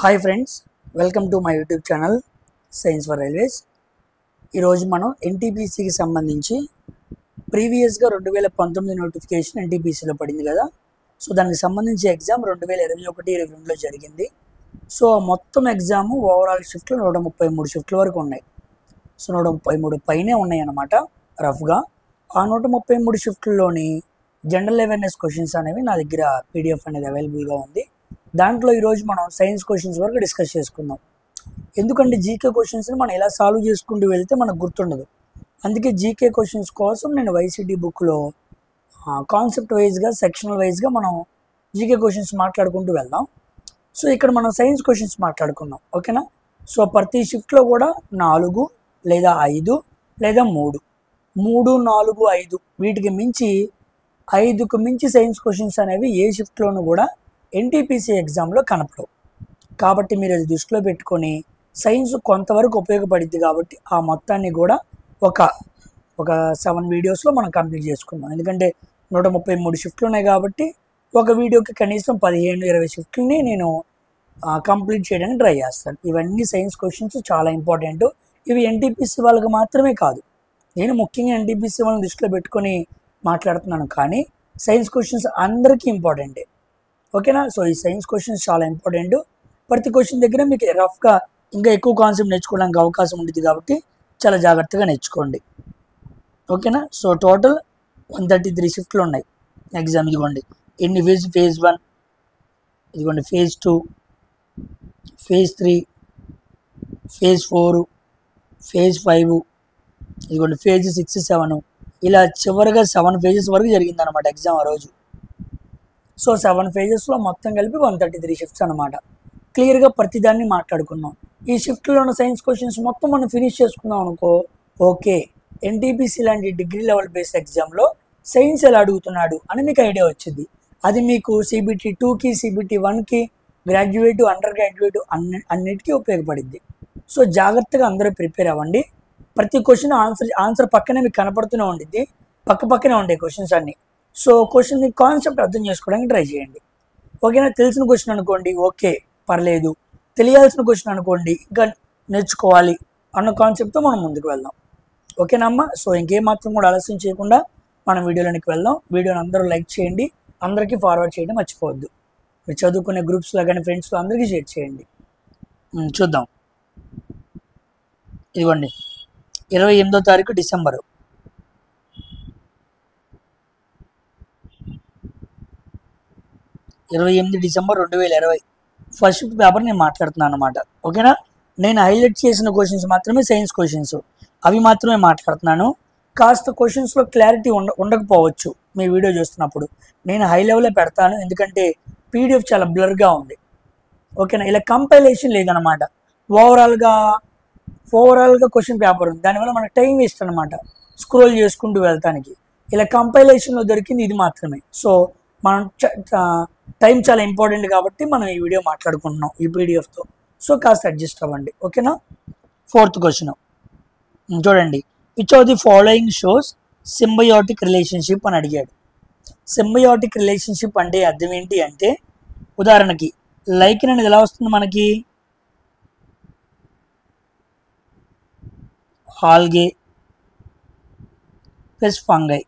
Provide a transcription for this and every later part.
Hi friends, welcome to my YouTube channel science for railways. ఈరోజు మనం ఎన్టీపీసీకి సంబంధించి ప్రీవియస్గా 2019 నోటిఫికేషన్ ఎన్టీపీసీలో పడింది కదా. సో దానికి సంబంధించి ఎగ్జామ్ 2021-22లో జరిగింది. సో మొత్తం ఎగ్జాము ఓవరాల్ షిఫ్ట్లు 133 షిఫ్ట్ల వరకు ఉన్నాయి. సో 133 పైనే ఉన్నాయి అన్నమాట రఫ్గా. ఆ 133 షిఫ్ట్లలోని జనరల్ అవేర్నెస్ క్వశ్చన్స్ అనేవి నా దగ్గర పీడిఎఫ్ అనేది అవైలబుల్గా ఉంది. దాంట్లో ఈరోజు మనం సైన్స్ క్వశ్చన్స్ వరకు డిస్కస్ చేసుకుందాం. ఎందుకంటే జీకే క్వశ్చన్స్ని మనం ఎలా సాల్వ్ చేసుకుంటూ వెళ్తే మనకు గుర్తుండదు. అందుకే జీకే క్వశ్చన్స్ కోసం నేను వైసీటీ బుక్లో కాన్సెప్ట్ వైజ్గా సెక్షనల్ వైజ్గా మనం జీకే క్వశ్చన్స్ మాట్లాడుకుంటూ వెళ్దాం. సో ఇక్కడ మనం సైన్స్ క్వశ్చన్స్ మాట్లాడుకుందాం, ఓకేనా. సో ప్రతి షిఫ్ట్లో కూడా 4 లేదా 5 లేదా 3, 4, 5 వీటికి మించి 5కు మించి సైన్స్ క్వశ్చన్స్ అనేవి ఏ షిఫ్ట్లోనూ కూడా ఎన్టీపీసీ ఎగ్జామ్లో కనపడవు. కాబట్టి మీరు అది దృష్టిలో పెట్టుకొని సైన్స్ కొంతవరకు ఉపయోగపడుద్ది కాబట్టి ఆ మొత్తాన్ని కూడా ఒక 7 వీడియోస్లో మనం కంప్లీట్ చేసుకుందాం. ఎందుకంటే 133 షిఫ్ట్లు ఉన్నాయి కాబట్టి ఒక వీడియోకి కనీసం 15-20 షిఫ్ట్లని నేను కంప్లీట్ చేయడానికి ట్రై చేస్తాను. ఇవన్నీ సైన్స్ క్వశ్చన్స్ చాలా ఇంపార్టెంట్. ఇవి ఎన్టీపీసీ వాళ్ళకి మాత్రమే కాదు, నేను ముఖ్యంగా ఎన్టీపీసీ వాళ్ళని దృష్టిలో పెట్టుకొని మాట్లాడుతున్నాను. కానీ సైన్స్ క్వశ్చన్స్ అందరికీ ఇంపార్టెంటే, ఓకేనా. సో ఈ సైన్స్ క్వశ్చన్స్ చాలా ఇంపార్టెంట్. ప్రతి క్వశ్చన్ దగ్గర మీకు రఫ్గా ఇంకా ఎక్కువ కాన్సెప్ట్ నేర్చుకోవడానికి అవకాశం ఉంటుంది కాబట్టి చాలా జాగ్రత్తగా నేర్చుకోండి, ఓకేనా. సో టోటల్ 133 షిఫ్ట్లు ఉన్నాయి ఎగ్జామ్. ఇదిగోండి ఎన్ని ఫేజ్ 1, ఇదిగోండి ఫేజ్ 2, ఫేజ్ 3, ఫేజ్ 4, ఫేజ్ 5, ఇదిగోండి ఫేజ్ 6, 7, ఇలా చివరిగా 7 ఫేజెస్ వరకు జరిగిందనమాట ఎగ్జామ్ ఆ రోజు. సో 7 ఫేజెస్లో మొత్తం కలిపి 133 షిఫ్ట్స్ అనమాట. క్లియర్గా ప్రతిదాన్ని మాట్లాడుకున్నాం. ఈ షిఫ్ట్లో ఉన్న సైన్స్ క్వశ్చన్స్ మొత్తం మనం ఫినిష్ చేసుకున్నాం అనుకో, ఓకే ఎన్టీపీసీ లాంటి డిగ్రీ లెవెల్ బేస్డ్ ఎగ్జామ్లో సైన్స్ ఎలా అడుగుతున్నాడు అని మీకు ఐడియా వచ్చింది. అది మీకు CBT 2కి CBT 1కి గ్రాడ్యుయేట్ అండర్ గ్రాడ్యుయేట్ అన్నిటికీ ఉపయోగపడింది. సో జాగ్రత్తగా అందరూ ప్రిపేర్ అవ్వండి. ప్రతి క్వశ్చన్ ఆన్సర్ పక్కనే మీకు కనపడుతూనే ఉండిద్ది, పక్కనే ఉండే క్వశ్చన్స్ అన్నీ. సో క్వశ్చన్ కాన్సెప్ట్ అర్థం చేసుకోవడానికి ట్రై చేయండి, ఓకేనా. తెలిసిన క్వశ్చన్ అనుకోండి ఓకే పర్లేదు, తెలియాల్సిన క్వశ్చన్ అనుకోండి ఇంకా నేర్చుకోవాలి అన్న కాన్సెప్ట్తో మనం ముందుకు వెళ్దాం, ఓకేనా అమ్మ. సో ఇంకేం మాత్రం కూడా ఆలస్యం చేయకుండా మనం వీడియోలోనికి వెళ్దాం. వీడియోని అందరూ లైక్ చేయండి, అందరికీ ఫార్వర్డ్ చేయడం మర్చిపోవద్దు. మీరు చదువుకునే గ్రూప్స్లో కానీ ఫ్రెండ్స్లో అందరికీ షేర్ చేయండి. చూద్దాం, ఇదిగోండి 28వ తారీఖు December, 28 December 2020 first shift paper నేను మాట్లాడుతున్నాను అనమాట, ఓకేనా. నేను హైలైట్ చేసిన క్వశ్చన్స్ మాత్రమే సైన్స్ క్వశ్చన్స్, అవి మాత్రమే మాట్లాడుతున్నాను. కాస్త క్వశ్చన్స్లో క్లారిటీ ఉండకపోవచ్చు మీ వీడియో చూస్తున్నప్పుడు. నేను హై లెవెల్లో పెడతాను ఎందుకంటే పీడిఎఫ్ చాలా బ్లర్గా ఉంది, ఓకేనా. ఇలా కంపైలేషన్ లేదనమాట, ఓవరాల్గా క్వశ్చన్ పేపర్ ఉంది. దానివల్ల మనకు టైం వేస్ట్ అనమాట స్క్రోల్ చేసుకుంటూ వెళ్తానికి. ఇలా కంపైలేషన్లో దొరికింది ఇది మాత్రమే. సో మనం టైం చాలా ఇంపార్టెంట్ కాబట్టి మనం ఈ వీడియో మాట్లాడుకుంటున్నాం ఈ పీడిఎఫ్తో. సో కాస్త అడ్జస్ట్ అవ్వండి, ఓకేనా. 4th క్వశ్చన్ చూడండి. Which of the following shows symbiotic relationship అని అడిగాడు. సింబయోటిక్ రిలేషన్షిప్ అంటే అర్థం ఏంటి అంటే, ఉదాహరణకి లైకెన్ అనేది ఎలా వస్తుంది మనకి, algae plus fungi.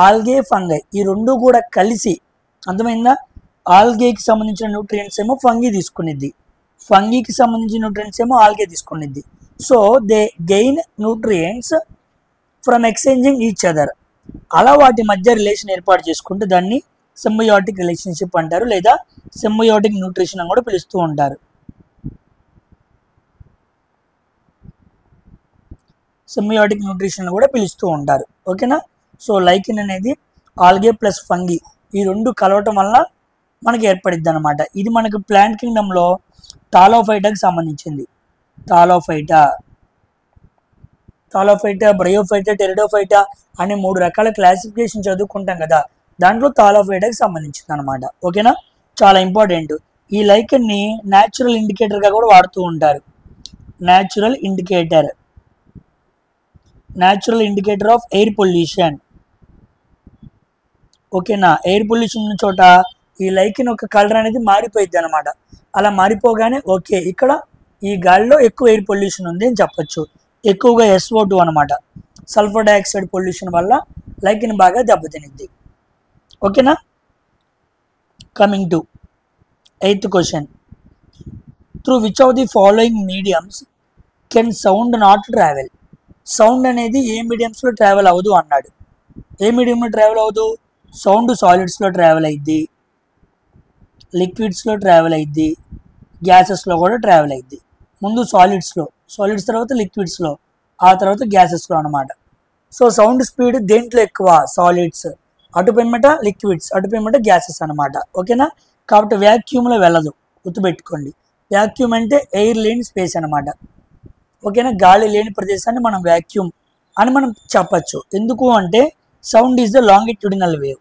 Algae fungi ఈ రెండు కూడా కలిసి, అర్థమైందా. ఆల్గేకి సంబంధించిన న్యూట్రియంట్స్ ఏమో ఫంగీ తీసుకునిద్ది, ఫంగీకి సంబంధించిన న్యూట్రియంట్స్ ఏమో ఆల్గే తీసుకునిద్ది. So they gain nutrients from exchanging each other. అలా వాటి మధ్య రిలేషన్ ఏర్పాటు చేసుకుంటే దాన్ని సింబయోటిక్ రిలేషన్షిప్ అంటారు, లేదా సింబయోటిక్ న్యూట్రిషన్ అని కూడా పిలుస్తూ ఉంటారు. సింబయోటిక్ న్యూట్రిషన్ కూడా పిలుస్తూ ఉంటారు, ఓకేనా. సో లైకెన్ అనేది ఆల్గే ప్లస్ ఫంగీ ఈ రెండు కలవటం వల్ల మనకి ఏర్పడిద్ది అనమాట. ఇది మనకు ప్లాంట్ కింగ్డమ్లో థాలోఫైటాకి సంబంధించింది. థాలోఫైటా, బ్రయోఫైటా, టెరిడోఫైటా అనే 3 రకాల క్లాసిఫికేషన్ చదువుకుంటాం కదా, దాంట్లో థాలోఫైటాకి సంబంధించింది అనమాట, ఓకేనా. చాలా ఇంపార్టెంట్. ఈ లైకెన్ని న్యాచురల్ ఇండికేటర్గా కూడా వాడుతూ ఉంటారు. Natural indicator of air pollution, ఓకేనా. ఎయిర్ పొల్యూషన్ ఉన్న చోట ఈ లైకిన్ ఒక కలర్ అనేది మారిపోయింది అనమాట. అలా మారిపోగానే ఓకే ఇక్కడ ఈ గాలిలో ఎక్కువ ఎయిర్ పొల్యూషన్ ఉంది అని చెప్పొచ్చు. ఎక్కువగా SO2 అనమాట, సల్ఫర్ డైఆక్సైడ్ పొల్యూషన్ వల్ల లైకిన్ బాగా దెబ్బతినిద్ది. ఓకేనా. Coming to 8th question. Through which of the following mediums can sound not travel? Sound అనేది ఏ మీడియంస్లో ట్రావెల్ అవ్వదు అన్నాడు. ఏ మీడియంలో ట్రావెల్ అవ్వదు? సౌండ్ సాలిడ్స్లో ట్రావెల్ అయ్యిద్ది, లిక్విడ్స్లో ట్రావెల్ అయ్యిద్ది, గ్యాసెస్లో కూడా ట్రావెల్ అయ్యిద్ది. ముందు సాలిడ్స్ తర్వాత లిక్విడ్స్లో, ఆ తర్వాత గ్యాసెస్లో అనమాట. సో సౌండ్ స్పీడ్ దేంట్లో ఎక్కువ? సాలిడ్స్, అటుపిమ్మట లిక్విడ్స్, అటుపిమ్మట గ్యాసెస్ అనమాట. ఓకేనా. కాబట్టి వ్యాక్యూమ్లో వెళ్ళదు, గుర్తుపెట్టుకోండి. వ్యాక్యూమ్ అంటే ఎయిర్ లేని స్పేస్ అనమాట. ఓకేనా. గాలి లేని ప్రదేశాన్ని మనం వ్యాక్యూమ్ అని మనం చెప్పచ్చు. ఎందుకు అంటే sound is the longitudinal wave,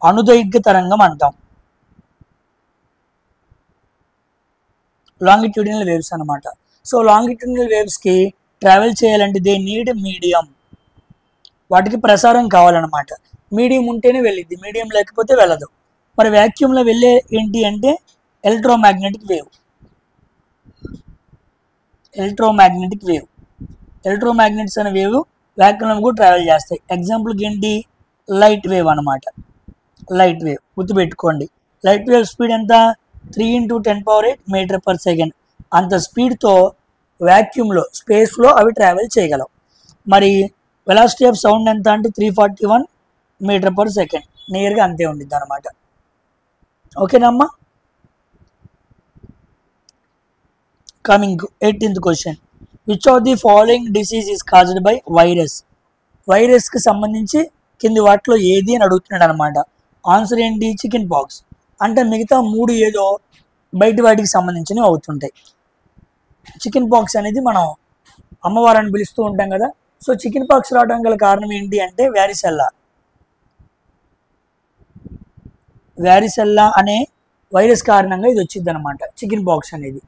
అనుదైర్ఘ్య తరంగం అంటాం. లాంగిట్యూడినల్ వేవ్స్ అనమాట. సో లాంగిట్యూడినల్ వేవ్స్కి ట్రావెల్ చేయాలంటే దే నీడ్ మీడియం, వాటికి ప్రసారం కావాలన్నమాట. మీడియం ఉంటేనే వెళ్ళిద్ది, మీడియం లేకపోతే వెళ్ళదు. మరి వ్యాక్యూమ్లో వెళ్ళే ఏంటి అంటే ఎలక్ట్రోమాగ్నెటిక్ వేవ్. ఎలక్ట్రోమాగ్నెట్స్ అనే వేవ్ వ్యాక్యూమ్లో కూడా ట్రావెల్ చేస్తాయి. ఎగ్జాంపుల్కి ఏంటి? లైట్ వేవ్ అనమాట. లైట్ వేవ్ గుర్తుపెట్టుకోండి. లైట్ వేవ్ స్పీడ్ ఎంత? 3 × 10⁸ మీటర్/సెకండ్. అంత స్పీడ్తో వ్యాక్యూమ్లో స్పేస్లో అవి ట్రావెల్ చేయగలవు. మరి వెలాసిటీ ఆఫ్ సౌండ్ ఎంత అంటే 341 మీటర్/సెకండ్. నియర్గా అంతే ఉండిద్ది అనమాట. ఓకేనమ్మా. Coming 18th question. Which of the following disease is caused by virus? వైరస్కి సంబంధించి కింది వాటిలో ఏది అని అడుగుతున్నాడు అనమాట. ఆన్సర్ ఏంటి? Chicken pox. అంటే మిగతా 3 ఏదో బయట వాటికి సంబంధించినవి అవుతుంటాయి. చికెన్ పాక్స్ అనేది మనం అమ్మవారిని పిలుస్తూ ఉంటాం కదా. సో చికెన్ పాక్స్ రావడం గల కారణం ఏంటి అంటే వ్యారిసెల్లా అనే వైరస్ కారణంగా ఇది వచ్చింది అనమాట. చికెన్ పాక్స్ అనేది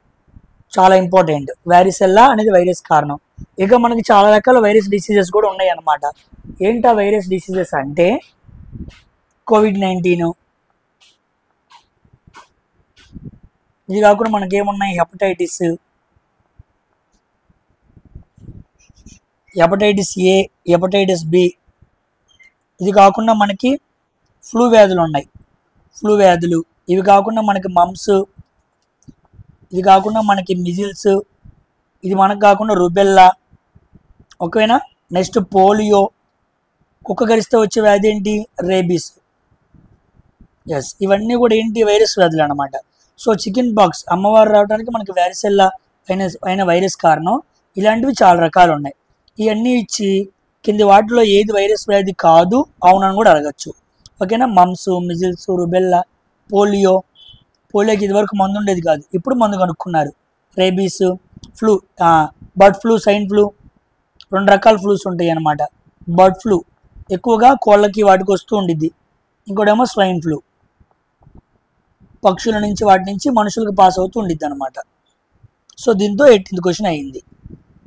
చాలా ఇంపార్టెంట్. వ్యారిసెల్లా అనేది వైరస్ కారణం. ఇక మనకి చాలా రకాల వైరస్ డిసీజెస్ కూడా ఉన్నాయి అన్నమాట. ఏంటా వైరస్ డిసీజెస్ అంటే COVID-19, ఇది కాకుండా మనకేమున్నాయి? Hepatitis A, hepatitis B. ఇది కాకుండా మనకి ఫ్లూ వ్యాధులు ఉన్నాయి, ఇవి కాకుండా మనకి మమ్స్, ఇది కాకుండా మనకి మిజిల్స్, ఇది మనకు కాకుండా రుబెల్లా. ఓకేనా. నెక్స్ట్ పోలియో, కుక్క గరిస్తే వచ్చే వ్యాధి ఏంటి? రేబీస్. ఎస్, ఇవన్నీ కూడా ఏంటి? వైరస్ వ్యాధులు అనమాట. సో చికెన్ పాక్స్ అమ్మవారు రావడానికి మనకి వ్యారిసెల్లా అయిన వైరస్ కారణం. ఇలాంటివి చాలా రకాలు ఉన్నాయి. ఇవన్నీ ఇచ్చి కింది వాటిలో ఏది వైరస్ వ్యాధి కాదు అవునని కూడా అడగచ్చు. ఓకేనా. మమ్స్, మిజిల్స్, రుబెల్లా, పోలియోకి ఇదివరకు మందు ఉండేది కాదు, ఇప్పుడు మందు కనుక్కున్నారు. Rabies, flu, bird flu, sign flu, 2 రకాల ఫ్లూస్ ఉంటాయి అన్నమాట. బర్డ్ ఫ్లూ ఎక్కువగా కోళ్ళకి వాటికి వస్తూ ఉండిద్ది, ఇంకోటేమో స్వైన్ ఫ్లూ, పక్షుల నుంచి వాటి నుంచి మనుషులకు పాస్ అవుతూ ఉండిద్ది అనమాట. సో దీంతో 18th క్వశ్చన్ అయ్యింది.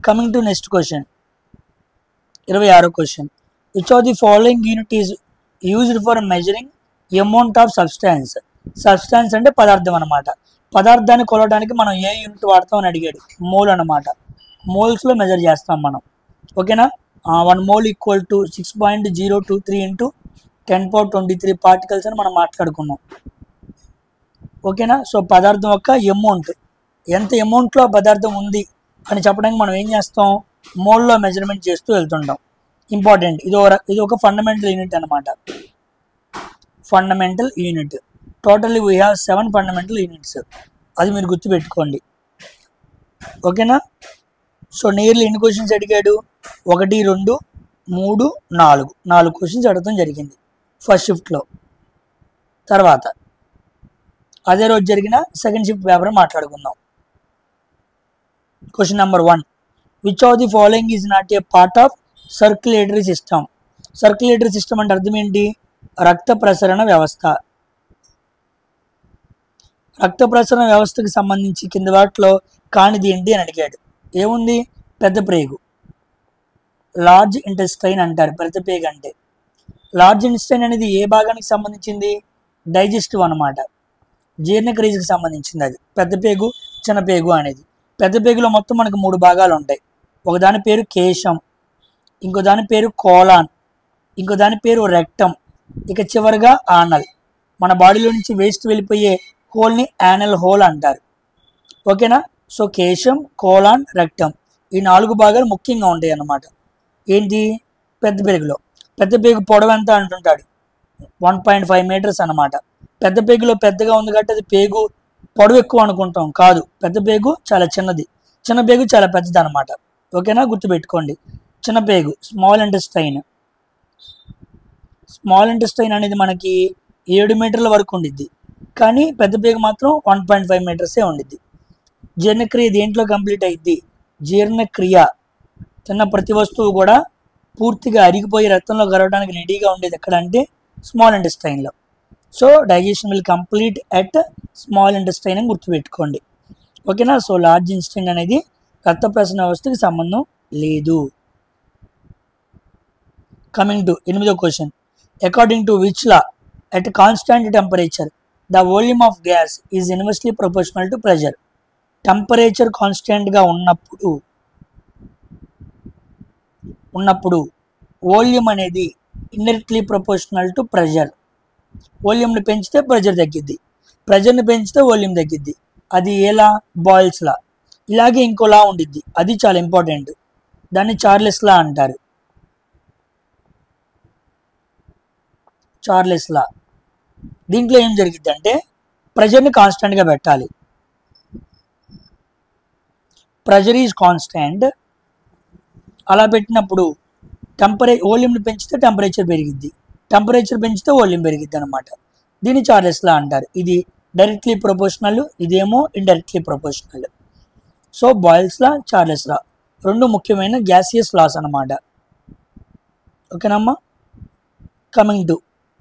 కమింగ్ టు నెక్స్ట్ క్వశ్చన్, 26వ question. Which of the following unit is used for measuring amount of substance? Substance అంటే పదార్థం అనమాట. పదార్థాన్ని కొలవడానికి మనం ఏ యూనిట్ వాడతాం అని అడిగాడు. మోల్ అనమాట. మోల్స్లో మెజర్ చేస్తాం మనం. ఓకేనా. 1 మోల్ ఈక్వల్ టు 6.023 × 10⁻23 పార్టికల్స్ అని మనం మాట్లాడుకున్నాం. ఓకేనా. సో పదార్థం యొక్క అమౌంట్, ఎంత అమౌంట్లో పదార్థం ఉంది అని చెప్పడానికి మనం ఏం చేస్తాం? మోల్లో మెజర్మెంట్ చేస్తూ వెళ్తుంటాం. ఇంపార్టెంట్. ఇది ఒక ఫండమెంటల్ యూనిట్ అనమాట. Fundamental unit. Totally we have 7 fundamental units. అది మీరు గుర్తుపెట్టుకోండి. ఓకేనా. సో నియర్లీ ఎన్ని క్వశ్చన్స్ అడిగాడు? 1, 2, 3, 4 క్వశ్చన్స్ అడగడం జరిగింది ఫస్ట్ షిఫ్ట్లో. తర్వాత అదే రోజు జరిగిన సెకండ్ షిఫ్ట్ పేపర్ మాట్లాడుకుందాం. Question number 1. Which of the following is not a part of circulatory system? Circulatory system అంటే అర్థం ఏంటి? రక్త ప్రసరణ వ్యవస్థ. రక్త ప్రసరణ వ్యవస్థకి సంబంధించి కింద వాటిలో కానిది ఏంటి అని అడిగాడు. ఏముంది? పెద్ద ప్రేగు, లార్జ్ ఇంటెస్టైన్ అంటారు పెద్ద ప్రేగు అంటే. లార్జ్ ఇంటెస్టైన్ అనేది ఏ భాగానికి సంబంధించింది? డైజెస్టివ్ అనమాట, జీర్ణక్రియకి సంబంధించింది అది. పెద్ద పేగు చిన్న పేగు అనేది. పెద్ద పేగులో మొత్తం మనకు 3 భాగాలు ఉంటాయి. ఒక దాని పేరు కేశం, ఇంకో దాని పేరు కోలాన్, ఇంకో దాని పేరు రెక్టమ్, ఇక చివరిగా ఆనల్. మన బాడీలో నుంచి వేస్ట్ వెళ్ళిపోయే హోల్ని యానల్ హోల్ అంటారు. ఓకేనా. సో కేశం, కోలాన్, రెక్టమ్ ఈ 4 భాగాలు ముఖ్యంగా ఉంటాయి అన్నమాట. ఏంటి పెద్ద పేగులో. పెద్ద పేగు పొడవు ఎంత అంటుంటాడు, 1.5 మీటర్స్ అనమాట. పెద్ద పేగులో పెద్దగా ఉంది కాబట్టి అది పేగు పొడవు ఎక్కువ అనుకుంటాం, కాదు. పెద్ద పేగు చాలా చిన్నది, చిన్న పేగు చాలా పెద్దది అనమాట. ఓకేనా, గుర్తుపెట్టుకోండి. చిన్న పేగు స్మాల్ ఇంటెస్టైన్. స్మాల్ ఇంటెస్టైన్ అనేది మనకి 7 మీటర్ల వరకు ఉండిద్ది, కానీ పెద్ద పేగు మాత్రం 1.5 మీటర్సే ఉండిద్ది. జీర్ణక్రియ దేంట్లో కంప్లీట్ అయింది, జీర్ణక్రియ తిన్న ప్రతి వస్తువు కూడా పూర్తిగా అరిగిపోయి రక్తంలో కరవడానికి రెడీగా ఉండేది ఎక్కడ అంటే స్మాల్ ఇంటెస్టైన్లో. So digestion will complete at small intestine అని గుర్తుపెట్టుకోండి. ఓకేనా. సో లార్జ్ ఇంటెస్టైన్ అనేది రక్త ప్రసరణ వ్యవస్థకి సంబంధం లేదు. కమింగ్ టు 8వ question. According to which law at constant temperature the volume of gas is inversely proportional to pressure. Temperature కాన్స్టెంట్గా ఉన్నప్పుడు వాల్యూమ్ అనేది ఇండైరెక్ట్లీ ప్రపోర్షనల్ టు ప్రెషర్. వాల్యూమ్ని పెంచితే ప్రెషర్ తగ్గిద్ది, ప్రెషర్ని పెంచితే వాల్యూమ్ తగ్గిద్ది. అది ఎలా, బాయిల్స్ లా. ఇలాగే ఇంకో లా ఉండిద్ది, అది చాలా ఇంపార్టెంట్. దాన్ని చార్లెస్ లా అంటారు. చార్లెస్ లా. దీంట్లో ఏం జరిగిద్ది అంటే ప్రెషర్ని కాన్స్టెంట్గా పెట్టాలి. Pressure is constant. అలా పెట్టినప్పుడు వాల్యూమ్ని పెంచితే టెంపరేచర్ పెరిగిద్ది, టెంపరేచర్ పెంచితే వాల్యూమ్ పెరిగిద్ది అనమాట. దీన్ని చార్లెస్ లా అంటారు. ఇది డైరెక్ట్లీ ప్రపోర్షనల్, ఇదేమో indirectly proportional. So Boyle's law, Charles law రెండు ముఖ్యమైన గ్యాసియస్ లాస్ అనమాట. ఓకేనమ్మా. Coming to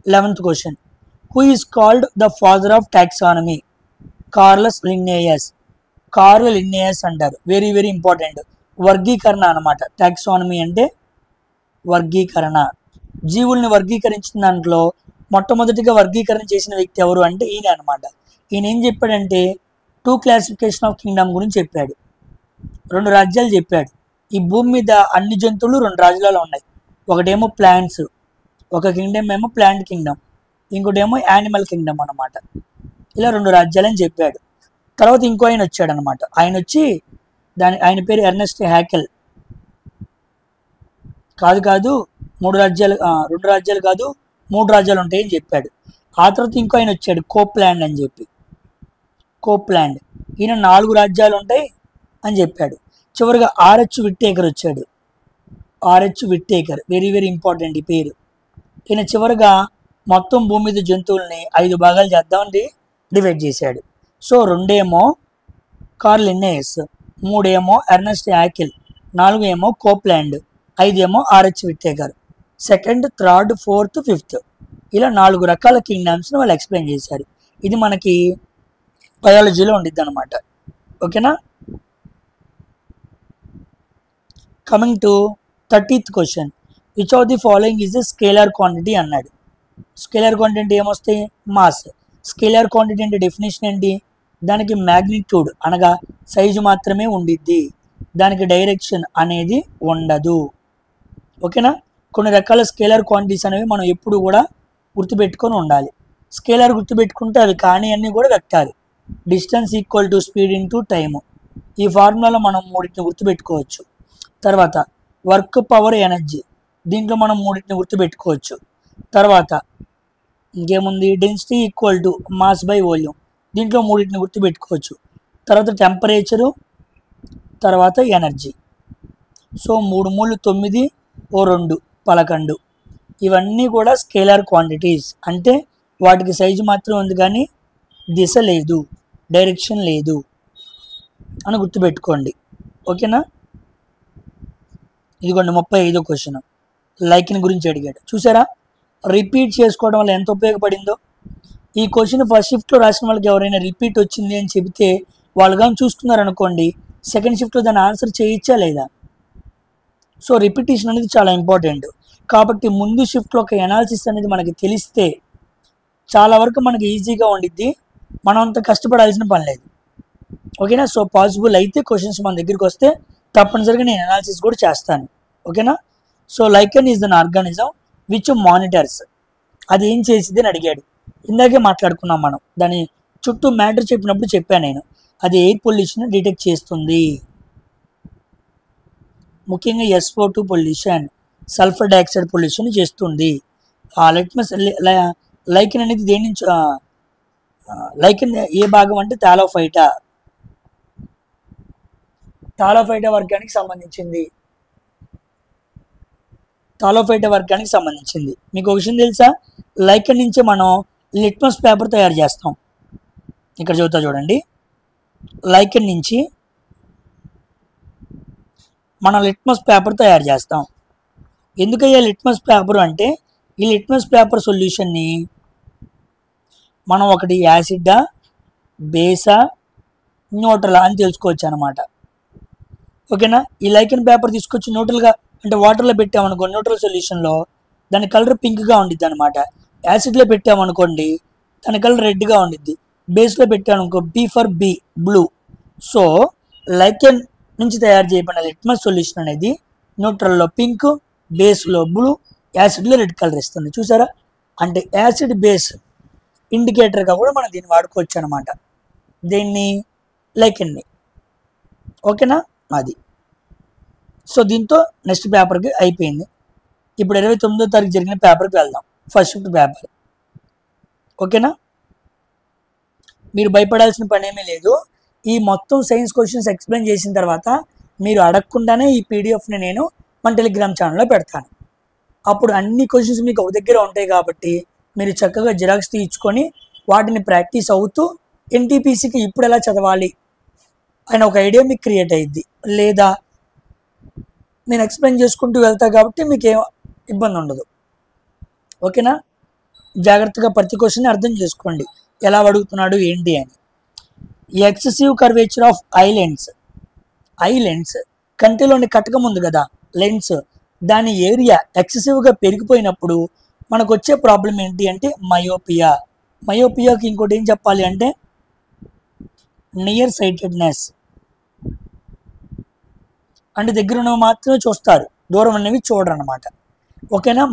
11th question. Who is called the father of taxonomy? Carolus Linnaeus. Carl Linnaeus అంటారు. Very very important. వర్గీకరణ అనమాట. టాక్సానమీ అంటే వర్గీకరణ. జీవుల్ని వర్గీకరించిన దాంట్లో మొట్టమొదటిగా వర్గీకరణ చేసిన వ్యక్తి ఎవరు అంటే ఈయన అనమాట. ఈయన ఏం చెప్పాడంటే 2 క్లాసిఫికేషన్ ఆఫ్ కింగ్డమ్ గురించి చెప్పాడు. 2 రాజ్యాలు చెప్పాడు. ఈ భూమి మీద అన్ని జంతువులు 2 రాజ్యాలలో ఉన్నాయి. ఒకటేమో ప్లాంట్స్, ఒక కింగ్డమ్ ఏమో ప్లాంట్ కింగ్డమ్, ఇంకోటేమో యానిమల్ కింగ్డమ్ అనమాట. ఇలా 2 రాజ్యాలని చెప్పాడు. తర్వాత ఇంకో ఆయన వచ్చాడు అనమాట. ఆయన వచ్చి ఆయన పేరు ఎర్నెస్ట్ హ్యాకెల్. కాదు 2 రాజ్యాలు కాదు 3 రాజ్యాలు ఉంటాయని చెప్పాడు. ఆ తర్వాత ఇంకో ఆయన వచ్చాడు కోప్లాండ్ అని చెప్పి. కోప్లాండ్ ఈయన 4 రాజ్యాలు ఉంటాయి అని చెప్పాడు. చివరిగా ఆర్హెచ్ విట్టేకర్ వచ్చాడు. RH Whittaker very very important ఈ పేరు. ఈయన చివరిగా మొత్తం భూమి మీద జంతువుల్ని 5 భాగాలు చేద్దామని డివైడ్ చేశాడు. సో 2 ఏమో కార్ల్ లిన్నేయస్, 3 ఏమో ఎర్నెస్ట్ హ్యాకెల్, 4 ఏమో కోప్లాండ్, 5 ఏమో RH Whittaker. 2nd, 3rd, 4th, 5th ఇలా 4 రకాల కింగ్డమ్స్ని వాళ్ళు ఎక్స్ప్లెయిన్ చేశారు. ఇది మనకి బయాలజీలో ఉండిద్ది అనమాట. ఓకేనా. Coming to 30th question. Which of the following is a scalar quantity అన్నాడు. స్కేలార్ క్వాంటిటీ ఏమొస్తాయి, మాస్. స్కేలార్ క్వాంటిటీ అంటే డెఫినేషన్ ఏంటి, దానికి మ్యాగ్నిట్యూడ్ అనగా సైజు మాత్రమే ఉండిద్ది, దానికి డైరెక్షన్ అనేది ఉండదు. ఓకేనా. కొన్ని రకాల స్కేలార్ క్వాంటిటీస్ అనేవి మనం ఎప్పుడు కూడా గుర్తుపెట్టుకొని ఉండాలి. స్కేలార్ గుర్తుపెట్టుకుంటే అవి కానీ అన్నీ కూడా vector. Distance equal to speed into time. ఈ ఫార్ములాలో మనం 3ని గుర్తుపెట్టుకోవచ్చు. తర్వాత వర్క్, పవర్, ఎనర్జీ, దీంట్లో మనం 3ని గుర్తుపెట్టుకోవచ్చు. తర్వాత ఇంకేముంది, density equal to mass by volume, దీంట్లో 3ని గుర్తుపెట్టుకోవచ్చు. తర్వాత టెంపరేచరు, తర్వాత ఎనర్జీ. సో 3 3 9, 2 11. ఇవన్నీ కూడా స్కేలార్ క్వాంటిటీస్. అంటే వాటికి సైజు మాత్రం ఉంది కానీ దిశ లేదు, డైరెక్షన్ లేదు అని గుర్తుపెట్టుకోండి. ఓకేనా. ఇదిగోండి 35వ క్వశ్చన్. లైకిన్ గురించి అడిగాడు. చూసారా, రిపీట్ చేసుకోవడం వల్ల ఎంత ఉపయోగపడిందో. ఈ క్వశ్చన్ ఫస్ట్ షిఫ్ట్లో రాసిన వాళ్ళకి ఎవరైనా రిపీట్ వచ్చింది అని చెబితే వాళ్ళు కానీ చూస్తున్నారు అనుకోండి, సెకండ్ షిఫ్ట్లో దాన్ని ఆన్సర్ చేయొచ్చా లేదా. సో రిపిటేషన్ అనేది చాలా ఇంపార్టెంట్. కాబట్టి ముందు షిఫ్ట్లో ఒక ఎనాలిసిస్ అనేది మనకి తెలిస్తే చాలా వరకు మనకి ఈజీగా ఉండిద్ది, మనం అంత కష్టపడాల్సిన పని లేదు. ఓకేనా. సో పాసిబుల్ అయితే క్వశ్చన్స్ మన దగ్గరికి వస్తే తప్పనిసరిగా నేను అనాలిసిస్ కూడా చేస్తాను. ఓకేనా. So lichen is an organism which monitors, అది ఏం చేసింది అని అడిగాడు. ఇందాకే మాట్లాడుకున్నాం మనం, దాని చుట్టూ మ్యాటర్ చెప్పినప్పుడు చెప్పాను నేను, అది ఎయిర్ పొల్యూషన్ డిటెక్ట్ చేస్తుంది, ముఖ్యంగా SO2 pollution, sulphur dioxide pollution చేస్తుంది. లిట్మస్ లైకెన్ అనేది దేని నుంచి, లైకెన్ ఏ భాగం అంటే థాలోఫైటా వర్గానికి సంబంధించింది. మీకు ఒక విషయం తెలుసా, లైకెన్ నుంచి మనం లిట్మస్ పేపర్ తయారు చేస్తాం. ఇక్కడ చదువుతా చూడండి, లైకెన్ నుంచి మనం లిట్మస్ పేపర్ తయారు చేస్తాం. ఎందుకయ్యా లిట్మస్ పేపర్ అంటే, ఈ లిట్మస్ పేపర్ సొల్యూషన్ని మనం ఒకటి యాసిడా, బేసా, న్యూట్రలా అని తెలుసుకోవచ్చు అనమాట. ఓకేనా. ఈ లైకెన్ పేపర్ తీసుకొచ్చి న్యూట్రల్గా అంటే వాటర్లో పెట్టామనుకో, న్యూట్రల్ సొల్యూషన్లో దాని కలర్ పింక్గా ఉండిద్ది అనమాట. యాసిడ్లో పెట్టామనుకోండి దాని కలర్ రెడ్గా ఉండిద్ది. బేస్లో పెట్టామనుకో B for blue. So lichen నుంచి తయారు చేయబడిన లిట్మస్ సొల్యూషన్ అనేది న్యూట్రల్లో పింక్, బేస్లో బ్లూ, యాసిడ్లో రెడ్ కలర్ ఇస్తుంది. చూసారా, అంటే యాసిడ్ బేస్ ఇండికేటర్గా కూడా మనం దీన్ని వాడుకోవచ్చు అనమాట, దీన్ని లైకెన్ని. ఓకేనా. అది సో దీంతో నెక్స్ట్ పేపర్కి అయిపోయింది. ఇప్పుడు 29వ తారీఖు జరిగిన పేపర్కి వెళ్దాం, ఫస్ట్ షిఫ్ట్ పేపర్. ఓకేనా. మీరు భయపడాల్సిన పని ఏమీ లేదు. ఈ మొత్తం సైన్స్ క్వశ్చన్స్ ఎక్స్ప్లెయిన్ చేసిన తర్వాత మీరు అడగకుండానే ఈ పీడిఎఫ్ని నేను మన టెలిగ్రామ్ ఛానల్లో పెడతాను. అప్పుడు అన్ని క్వశ్చన్స్ మీకు ఒక దగ్గర ఉంటాయి కాబట్టి మీరు చక్కగా జిరాక్స్ తీయించుకొని వాటిని ప్రాక్టీస్ అవుతూ ఎన్టీపీసీకి ఇప్పుడు ఎలా చదవాలి అని ఒక ఐడియా మీకు క్రియేట్ అయ్యిద్ది. లేదా నేను ఎక్స్ప్లెయిన్ చేసుకుంటూ వెళ్తా కాబట్టి మీకు ఏం ఇబ్బంది ఉండదు. ఓకేనా. జాగ్రత్తగా ప్రతి క్వశ్చన్ అర్థం చేసుకోండి, ఎలా అడుగుతున్నాడు ఏంటి అని. ఎక్సెసివ్ కర్వేచర్ ఆఫ్ ఐలెండ్స్ కంటిలోని కటకం ఉంది కదా, లెన్స్, దాని ఏరియా ఎక్సెసివ్గా పెరిగిపోయినప్పుడు మనకు వచ్చే ప్రాబ్లం ఏంటి అంటే మయోపియాకి ఇంకోటి ఏం చెప్పాలి అంటే నియర్ సైటెడ్నెస్, అంటే దగ్గర ఉన్నవి మాత్రమే చూస్తారు, దూరం ఉన్నవి చూడరు అనమాట. ఓకేనా.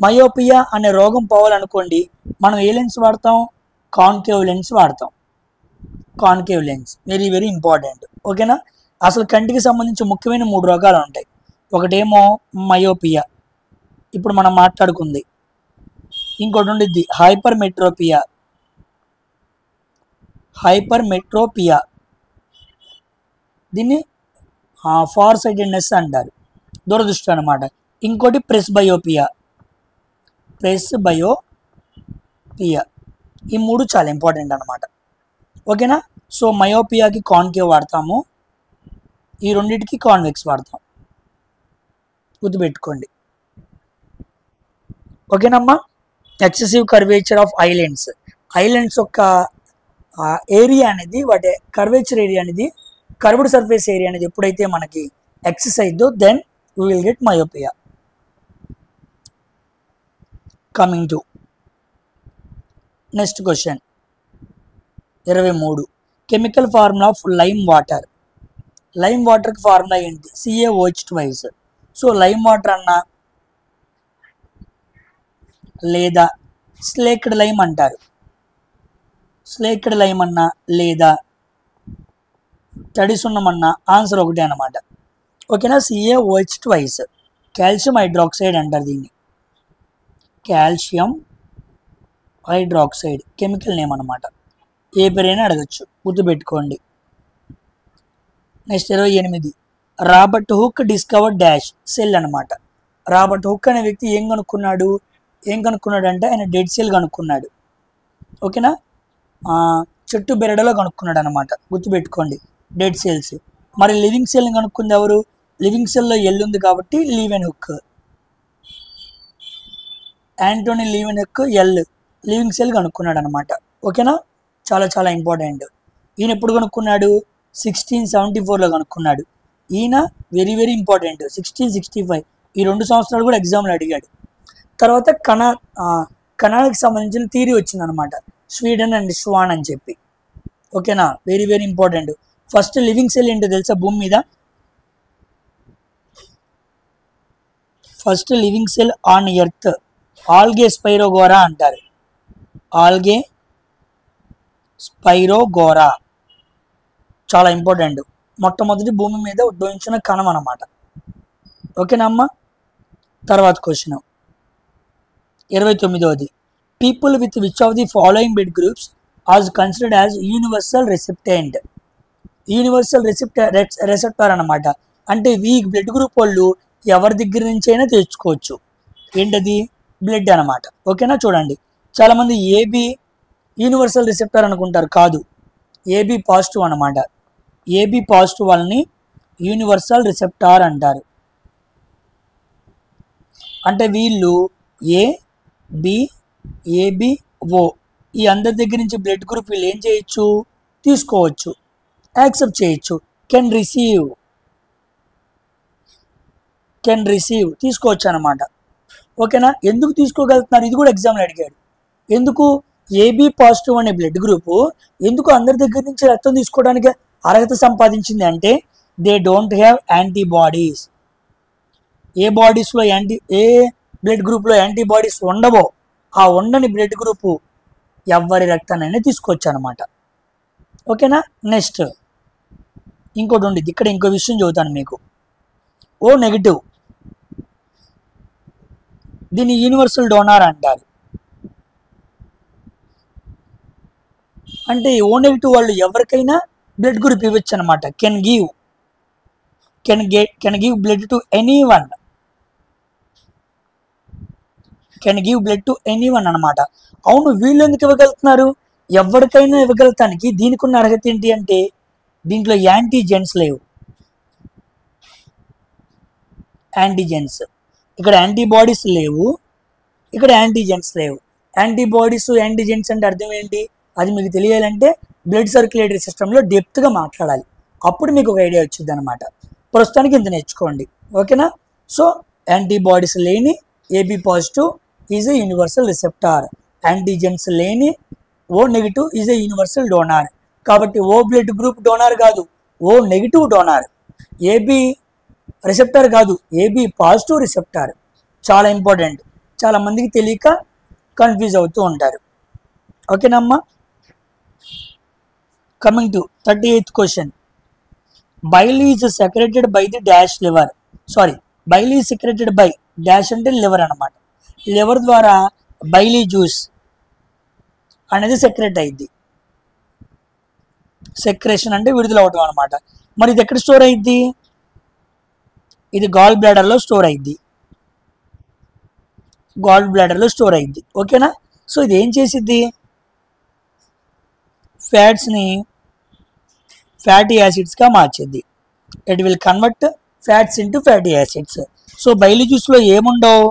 మయోపియా అనే రోగం పోవాలనుకోండి మనం ఏ లెన్స్ వాడతాం, concave lens very very important. ఓకేనా. అసలు కంటికి సంబంధించి ముఖ్యమైన 3 రోగాలు ఉంటాయి. ఒకటేమో మయోపియా, ఇప్పుడు మనం మాట్లాడుకుంది. ఇంకోటి ఉండిద్ది హైపర్ మెట్రోపియా, దీన్ని ఫార్ సైటెడ్నెస్ అంటారు, దూరదృష్టి అనమాట. ఇంకోటి ప్రెస్ బయోపియా. ఈ 3 చాలా ఇంపార్టెంట్ అనమాట. ఓకేనా. సో మయోపియాకి కాన్కేవ్ వాడతాము, ఈ రెండింటికి కాన్వెక్స్ వాడతాం, గుర్తుపెట్టుకోండి. ఓకేనమ్మా. ఎక్సెసివ్ కర్వేచర్ ఆఫ్ ఐలాండ్స్ యొక్క ఏరియా అనేది, వాటి కర్వేచర్ ఏరియా అనేది, కర్వ్డ్ సర్ఫేస్ ఏరియా అనేది ఎప్పుడైతే మనకి ఎక్సెస్ అయిద్దో then we will get myopia. Coming to next question 23. Chemical formula of lime వాటర్కి ఫార్ములా ఏంటి? CaOH2. సో లైమ్ వాటర్ అన్నా లేదా స్లేక్డ్ లైమ్ అంటారు, స్లేక్డ్ లైమ్ అన్నా లేదా తడి సున్నమన్నా ఆన్సర్ ఒకటే అనమాట. ఓకేనా. CaOH2, కాల్షియం హైడ్రాక్సైడ్ అంటారు దీన్ని, కాల్షియం హైడ్రాక్సైడ్ కెమికల్ నేమ్ అనమాట. ఏ పేరైనా అడగచ్చు, గుర్తుపెట్టుకోండి. Next 28. Robert hook discovered dash cell అనమాట. రాబర్ట్ హుక్ అనే వ్యక్తి ఏం కనుక్కున్నాడు అంటే ఆయన డెడ్ సెల్ కనుక్కున్నాడు. ఓకేనా. చెట్టు బెరడులో కనుక్కున్నాడు అనమాట, గుర్తుపెట్టుకోండి డెడ్ సెల్స్. మరి లివింగ్ సెల్ని కనుక్కుంది ఎవరు? లివింగ్ సెల్లో ఎల్ ఉంది కాబట్టి లీవెన్ hook, Anthony లీవెన్ hook living cell కనుక్కున్నాడు అనమాట. ఓకేనా. చాలా చాలా ఇంపార్టెంట్. ఈయన ఎప్పుడు కనుక్కున్నాడు? 1674లో కనుక్కున్నాడు. ఈయన వెరీ వెరీ ఇంపార్టెంట్. 1665 ఈ 2 సంవత్సరాలు కూడా ఎగ్జామ్లో అడిగాడు. తర్వాత కణాలకు సంబంధించిన థియరీ వచ్చిందనమాట, స్వీడన్ అండ్ ష్వాన్ అని చెప్పి. ఓకేనా, very very important. First living cell ఏంటో తెలుసా భూమి మీద? First living cell on earth algae spirogyra అంటారు. ఆల్గే స్పైరోగోరా చాలా ఇంపార్టెంట్. మొట్టమొదటి భూమి మీద ఉద్భవించిన కణం అన్నమాట. ఓకేనా అమ్మ. తర్వాత క్వశ్చన్ 29వది. People with which of the following blood groups as considered as universal recipient. Universal receptor అనమాట. అంటే ఈ బ్లడ్ గ్రూప్ వాళ్ళు ఎవరి దగ్గర నుంచి అయినా తెచ్చుకోవచ్చు. ఏంటది? బ్లడ్ అనమాట. ఓకేనా, చూడండి చాలామంది ఏబి యూనివర్సల్ రిసెప్టర్ అనుకుంటారు, కాదు, ఏబి పాజిటివ్ అనమాట. ఏబి పాజిటివ్ వాళ్ళని యూనివర్సల్ రిసెప్టార్ అంటారు. అంటే వీళ్ళు ఏ బి ఏబి ఓ ఈ అందరి దగ్గర నుంచి బ్లడ్ గ్రూప్ వీళ్ళు ఏం చేయొచ్చు? తీసుకోవచ్చు, యాక్సెప్ట్ చేయొచ్చు. కెన్ రిసీవ్ తీసుకోవచ్చు అనమాట. ఓకేనా, ఎందుకు తీసుకోగలుగుతున్నారు? ఇది కూడా ఎగ్జామ్లో అడిగాడు. ఎందుకు ఏబి పాజిటివ్ అనే బ్లడ్ గ్రూపు ఎందుకు అందరి దగ్గర నుంచి రక్తం తీసుకోవడానికి అర్హత సంపాదించింది అంటే దే డోంట్ హ్యావ్ యాంటీబాడీస్. ఏ బాడీస్లో ఏ బ్లడ్ గ్రూప్లో యాంటీబాడీస్ ఉండవో ఆ ఉండని బ్లడ్ గ్రూపు ఎవరి రక్తాన్ని తీసుకోవచ్చు అనమాట. ఓకేనా, నెక్స్ట్ ఇంకోటి ఉండేది. ఇక్కడ ఇంకో విషయం చెబుతాను మీకు. ఓ నెగిటివ్, దీన్ని యూనివర్సల్ డోనార్ అంటారు. అంటే ఓ నెగిటివ్ వాళ్ళు ఎవరికైనా బ్లడ్ గ్రూప్ ఇవ్వచ్చు అనమాట. Can give blood to anyone అనమాట. అవును, వీళ్ళు ఎందుకు ఇవ్వగలుగుతున్నారు? ఎవరికైనా ఇవ్వగలుగుతానికి దీనికి ఉన్న అర్హత ఏంటి అంటే దీంట్లో యాంటీజెన్స్ లేవు. యాంటీజెన్స్ ఇక్కడ యాంటీబాడీస్ లేవు, ఇక్కడ యాంటీజెన్స్ లేవు. యాంటీబాడీస్ యాంటీజెన్స్ అంటే అర్థం ఏంటి? అది మీకు తెలియాలంటే బ్లడ్ సర్క్యులేటరీ సిస్టంలో డెప్త్గా మాట్లాడాలి, అప్పుడు మీకు ఒక ఐడియా వచ్చింది అనమాట. ప్రస్తుతానికి ఇంత నేర్చుకోండి. ఓకేనా, సో యాంటీబాడీస్ లేని AB positive is a universal receptor. Antigens లేని O negative is a universal donor. కాబట్టి ఓ బ్లడ్ గ్రూప్ డోనార్ కాదు, O negative donor. AB receptor కాదు, ఏబి పాజిటివ్ రిసెప్టార్. చాలా ఇంపార్టెంట్, చాలా మందికి తెలియక కన్ఫ్యూజ్ అవుతూ ఉంటారు. ఓకేనమ్మా. Coming to 38th question. Bile is secreted by the dash liver. Bile is secreted by dash అంటే లివర్ అనమాట. లివర్ ద్వారా బైలీ జ్యూస్ అనేది సెక్రెట్ అయింది. సెక్రేషన్ అంటే విడుదల అవటం అనమాట. మరి ఇది ఎక్కడ స్టోర్ అయింది? ఇది గాల్ బ్లాడర్లో స్టోర్ అయింది. ఓకేనా. సో ఇది ఏం చేసిద్ది? ఫ్యాట్స్ని ఫ్యాటీ యాసిడ్స్గా మార్చిద్ది. It will convert fats into fatty acids. So bile జ్యూస్లో ఏముండవు?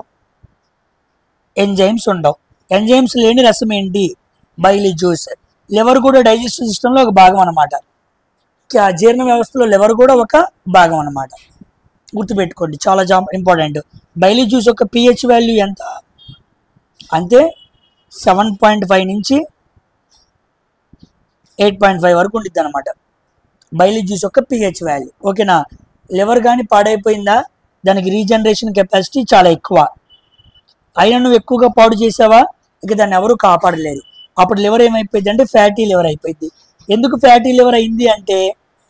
ఎంజైమ్స్ ఉండవు. ఎంజైమ్స్ లేని రసం ఏంటి? Bile juice. లివర్ కూడా డైజెస్టివ్ సిస్టంలో ఒక భాగం అనమాట. జీర్ణ వ్యవస్థలో లివర్ కూడా ఒక భాగం అనమాట. గుర్తుపెట్టుకోండి, చాలా ఇంపార్టెంట్. బైలీ జ్యూస్ యొక్క పిహెచ్ వాల్యూ ఎంత అంటే 7.5 నుంచి 8.5 వరకు ఉంటుంది అనమాట బైలీ జ్యూస్ యొక్క పిహెచ్ వాల్యూ. ఓకేనా. లివర్ కానీ పాడైపోయిందా, దానికి రీజనరేషన్ కెపాసిటీ చాలా ఎక్కువ. అయినా నువ్వు ఎక్కువగా పాడు చేసావా, ఇక దాన్ని ఎవరు కాపాడలేరు. అప్పుడు లివర్ ఏమైపోయింది అంటే ఫ్యాటీ లివర్ అయిపోయింది. ఎందుకు ఫ్యాటీ లివర్ అయింది అంటే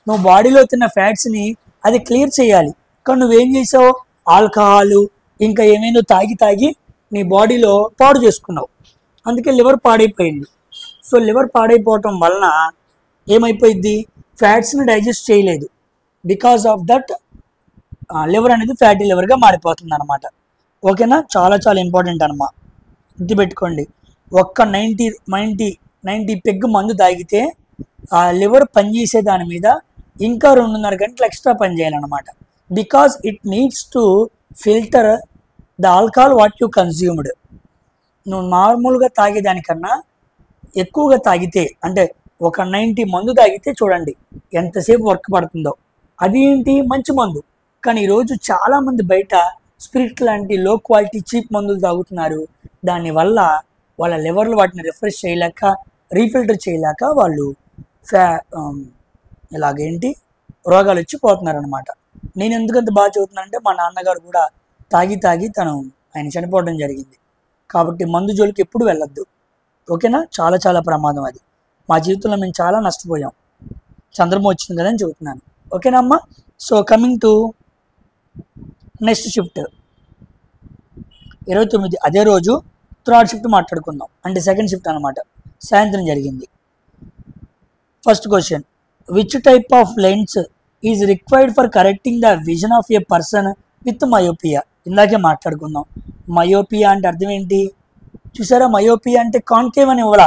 నువ్వు బాడీలో తిన్న ఫ్యాట్స్ని అది క్లియర్ చేయాలి, కానీ నువ్వేం చేసావు? ఆల్కహాలు ఇంకా ఏమైనా తాగి నీ బాడీలో పాడు చేసుకున్నావు, అందుకే లివర్ పాడైపోయింది. సో లివర్ పాడైపోవటం వలన ఏమైపోయింది? ఫ్యాట్స్ని డైజెస్ట్ చేయలేదు. బికాస్ ఆఫ్ దట్ లివర్ అనేది ఫ్యాటీ లివర్గా మారిపోతుంది అనమాట. ఓకేనా, చాలా చాలా ఇంపార్టెంట్ అనమాట. గుర్తుపెట్టుకోండి, ఒక్క 90 పెగ్ మందు తాగితే ఆ లివర్ పనిచేసే దాని మీద ఇంకా 2.5 గంటలు ఎక్స్ట్రా పని చేయాలన్నమాట. Because it needs to filter the alcohol what you consumed. నువ్వు నార్మల్గా తాగేదానికన్నా ఎక్కువగా తాగితే, అంటే ఒక 90 మందు తాగితే చూడండి ఎంతసేపు వర్క్ పడుతుందో. అది ఏంటి? మంచి మందు. కానీ ఈరోజు చాలామంది బయట స్పిరిట్ లాంటి లో క్వాలిటీ చీప్ మందులు తాగుతున్నారు. దానివల్ల వాళ్ళ లివర్లు వాటిని రిఫ్రెష్ చేయలేక రీఫిల్టర్ చేయలేక వాళ్ళు ఇలాగేంటి రోగాలు వచ్చి పోతున్నారు అనమాట. నేను ఎందుకంత బాగా చదువుతున్నానంటే మా నాన్నగారు కూడా తాగి ఆయన చనిపోవడం జరిగింది. కాబట్టి మందు జోలికి ఎప్పుడు వెళ్ళొద్దు, ఓకేనా. చాలా చాలా ప్రమాదం అది. మా జీవితంలో మేము చాలా నష్టపోయాం. చంద్రమ వచ్చింది కదా అని చెబుతున్నాను, ఓకేనా అమ్మ. So coming to next shift 29, అదే రోజు థర్డ్ షిఫ్ట్ మాట్లాడుకుందాం, అంటే సెకండ్ షిఫ్ట్ అనమాట. సాయంత్రం జరిగింది. First question, which type of lens is required for correcting the vision of A person with myopia. ఇందాకే మాట్లాడుకుందాం. మయోపియా అంటే అర్థం ఏంటి చూసారా? మయోపియా అంటే కాన్కేవ్ అని ఇవ్వాల,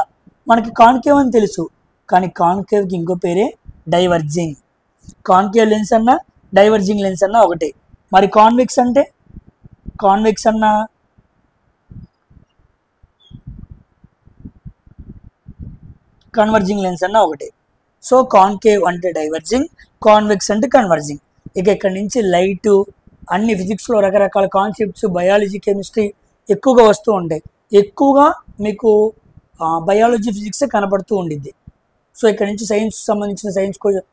మనకి కాన్కేవ్ అని తెలుసు, కానీ కాన్కేవ్కి ఇంకో పేరే డైవర్జింగ్. కాన్కేవ్ లెన్స్ అన్నా డైవర్జింగ్ లెన్స్ అన్నా ఒకటే. మరి కాన్వెక్స్ అంటే, కాన్వెక్స్ అన్నా కన్వర్జింగ్ లెన్స్ అన్నా ఒకటే. సో కాన్కేవ్ అంటే డైవర్జింగ్, కాన్వెక్స్ అంటే కన్వర్జింగ్. ఇక ఇక్కడ నుంచి లైటు అన్ని ఫిజిక్స్లో రకరకాల కాన్సెప్ట్స్, బయాలజీ, కెమిస్ట్రీ ఎక్కువగా వస్తూ ఉంటాయి. ఎక్కువగా మీకు బయాలజీ, ఫిజిక్సే కనబడుతూ ఉండిద్ది. సో ఇక్కడ నుంచి సైన్స్ సంబంధించిన సైన్స్ క్వశ్చన్,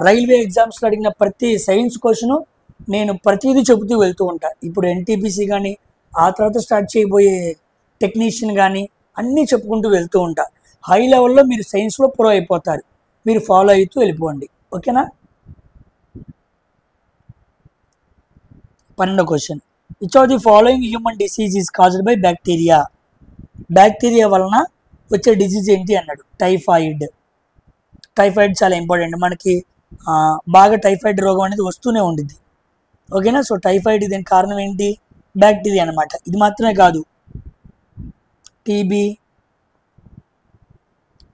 రైల్వే ఎగ్జామ్స్లో అడిగిన ప్రతి సైన్స్ క్వశ్చన్ నేను ప్రతిదీ చెబుతూ వెళ్తూ ఉంటా. ఇప్పుడు ఎన్టీపీసీ కానీ, ఆ తర్వాత స్టార్ట్ చేయబోయే టెక్నీషియన్ కానీ అన్నీ చెప్పుకుంటూ వెళ్తూ ఉంటా. హై లెవెల్లో మీరు సైన్స్లో ప్రో అయిపోతారు, మీరు ఫాలో అవుతూ వెళ్ళిపోండి, ఓకేనా. 12వ question, which of the following human disease is caused by bacteria. Bacteria వలన వచ్చే డిసీజ్ ఏంటి అన్నాడు. టైఫాయిడ్. టైఫాయిడ్ చాలా ఇంపార్టెంట్ మనకి, బాగా టైఫాయిడ్ రోగం అనేది వస్తూనే ఉండిద్ది, ఓకేనా. సో టైఫాయిడ్ దీనికి కారణం ఏంటి? బ్యాక్టీరియా అనమాట. ఇది మాత్రమే కాదు, టీబీ,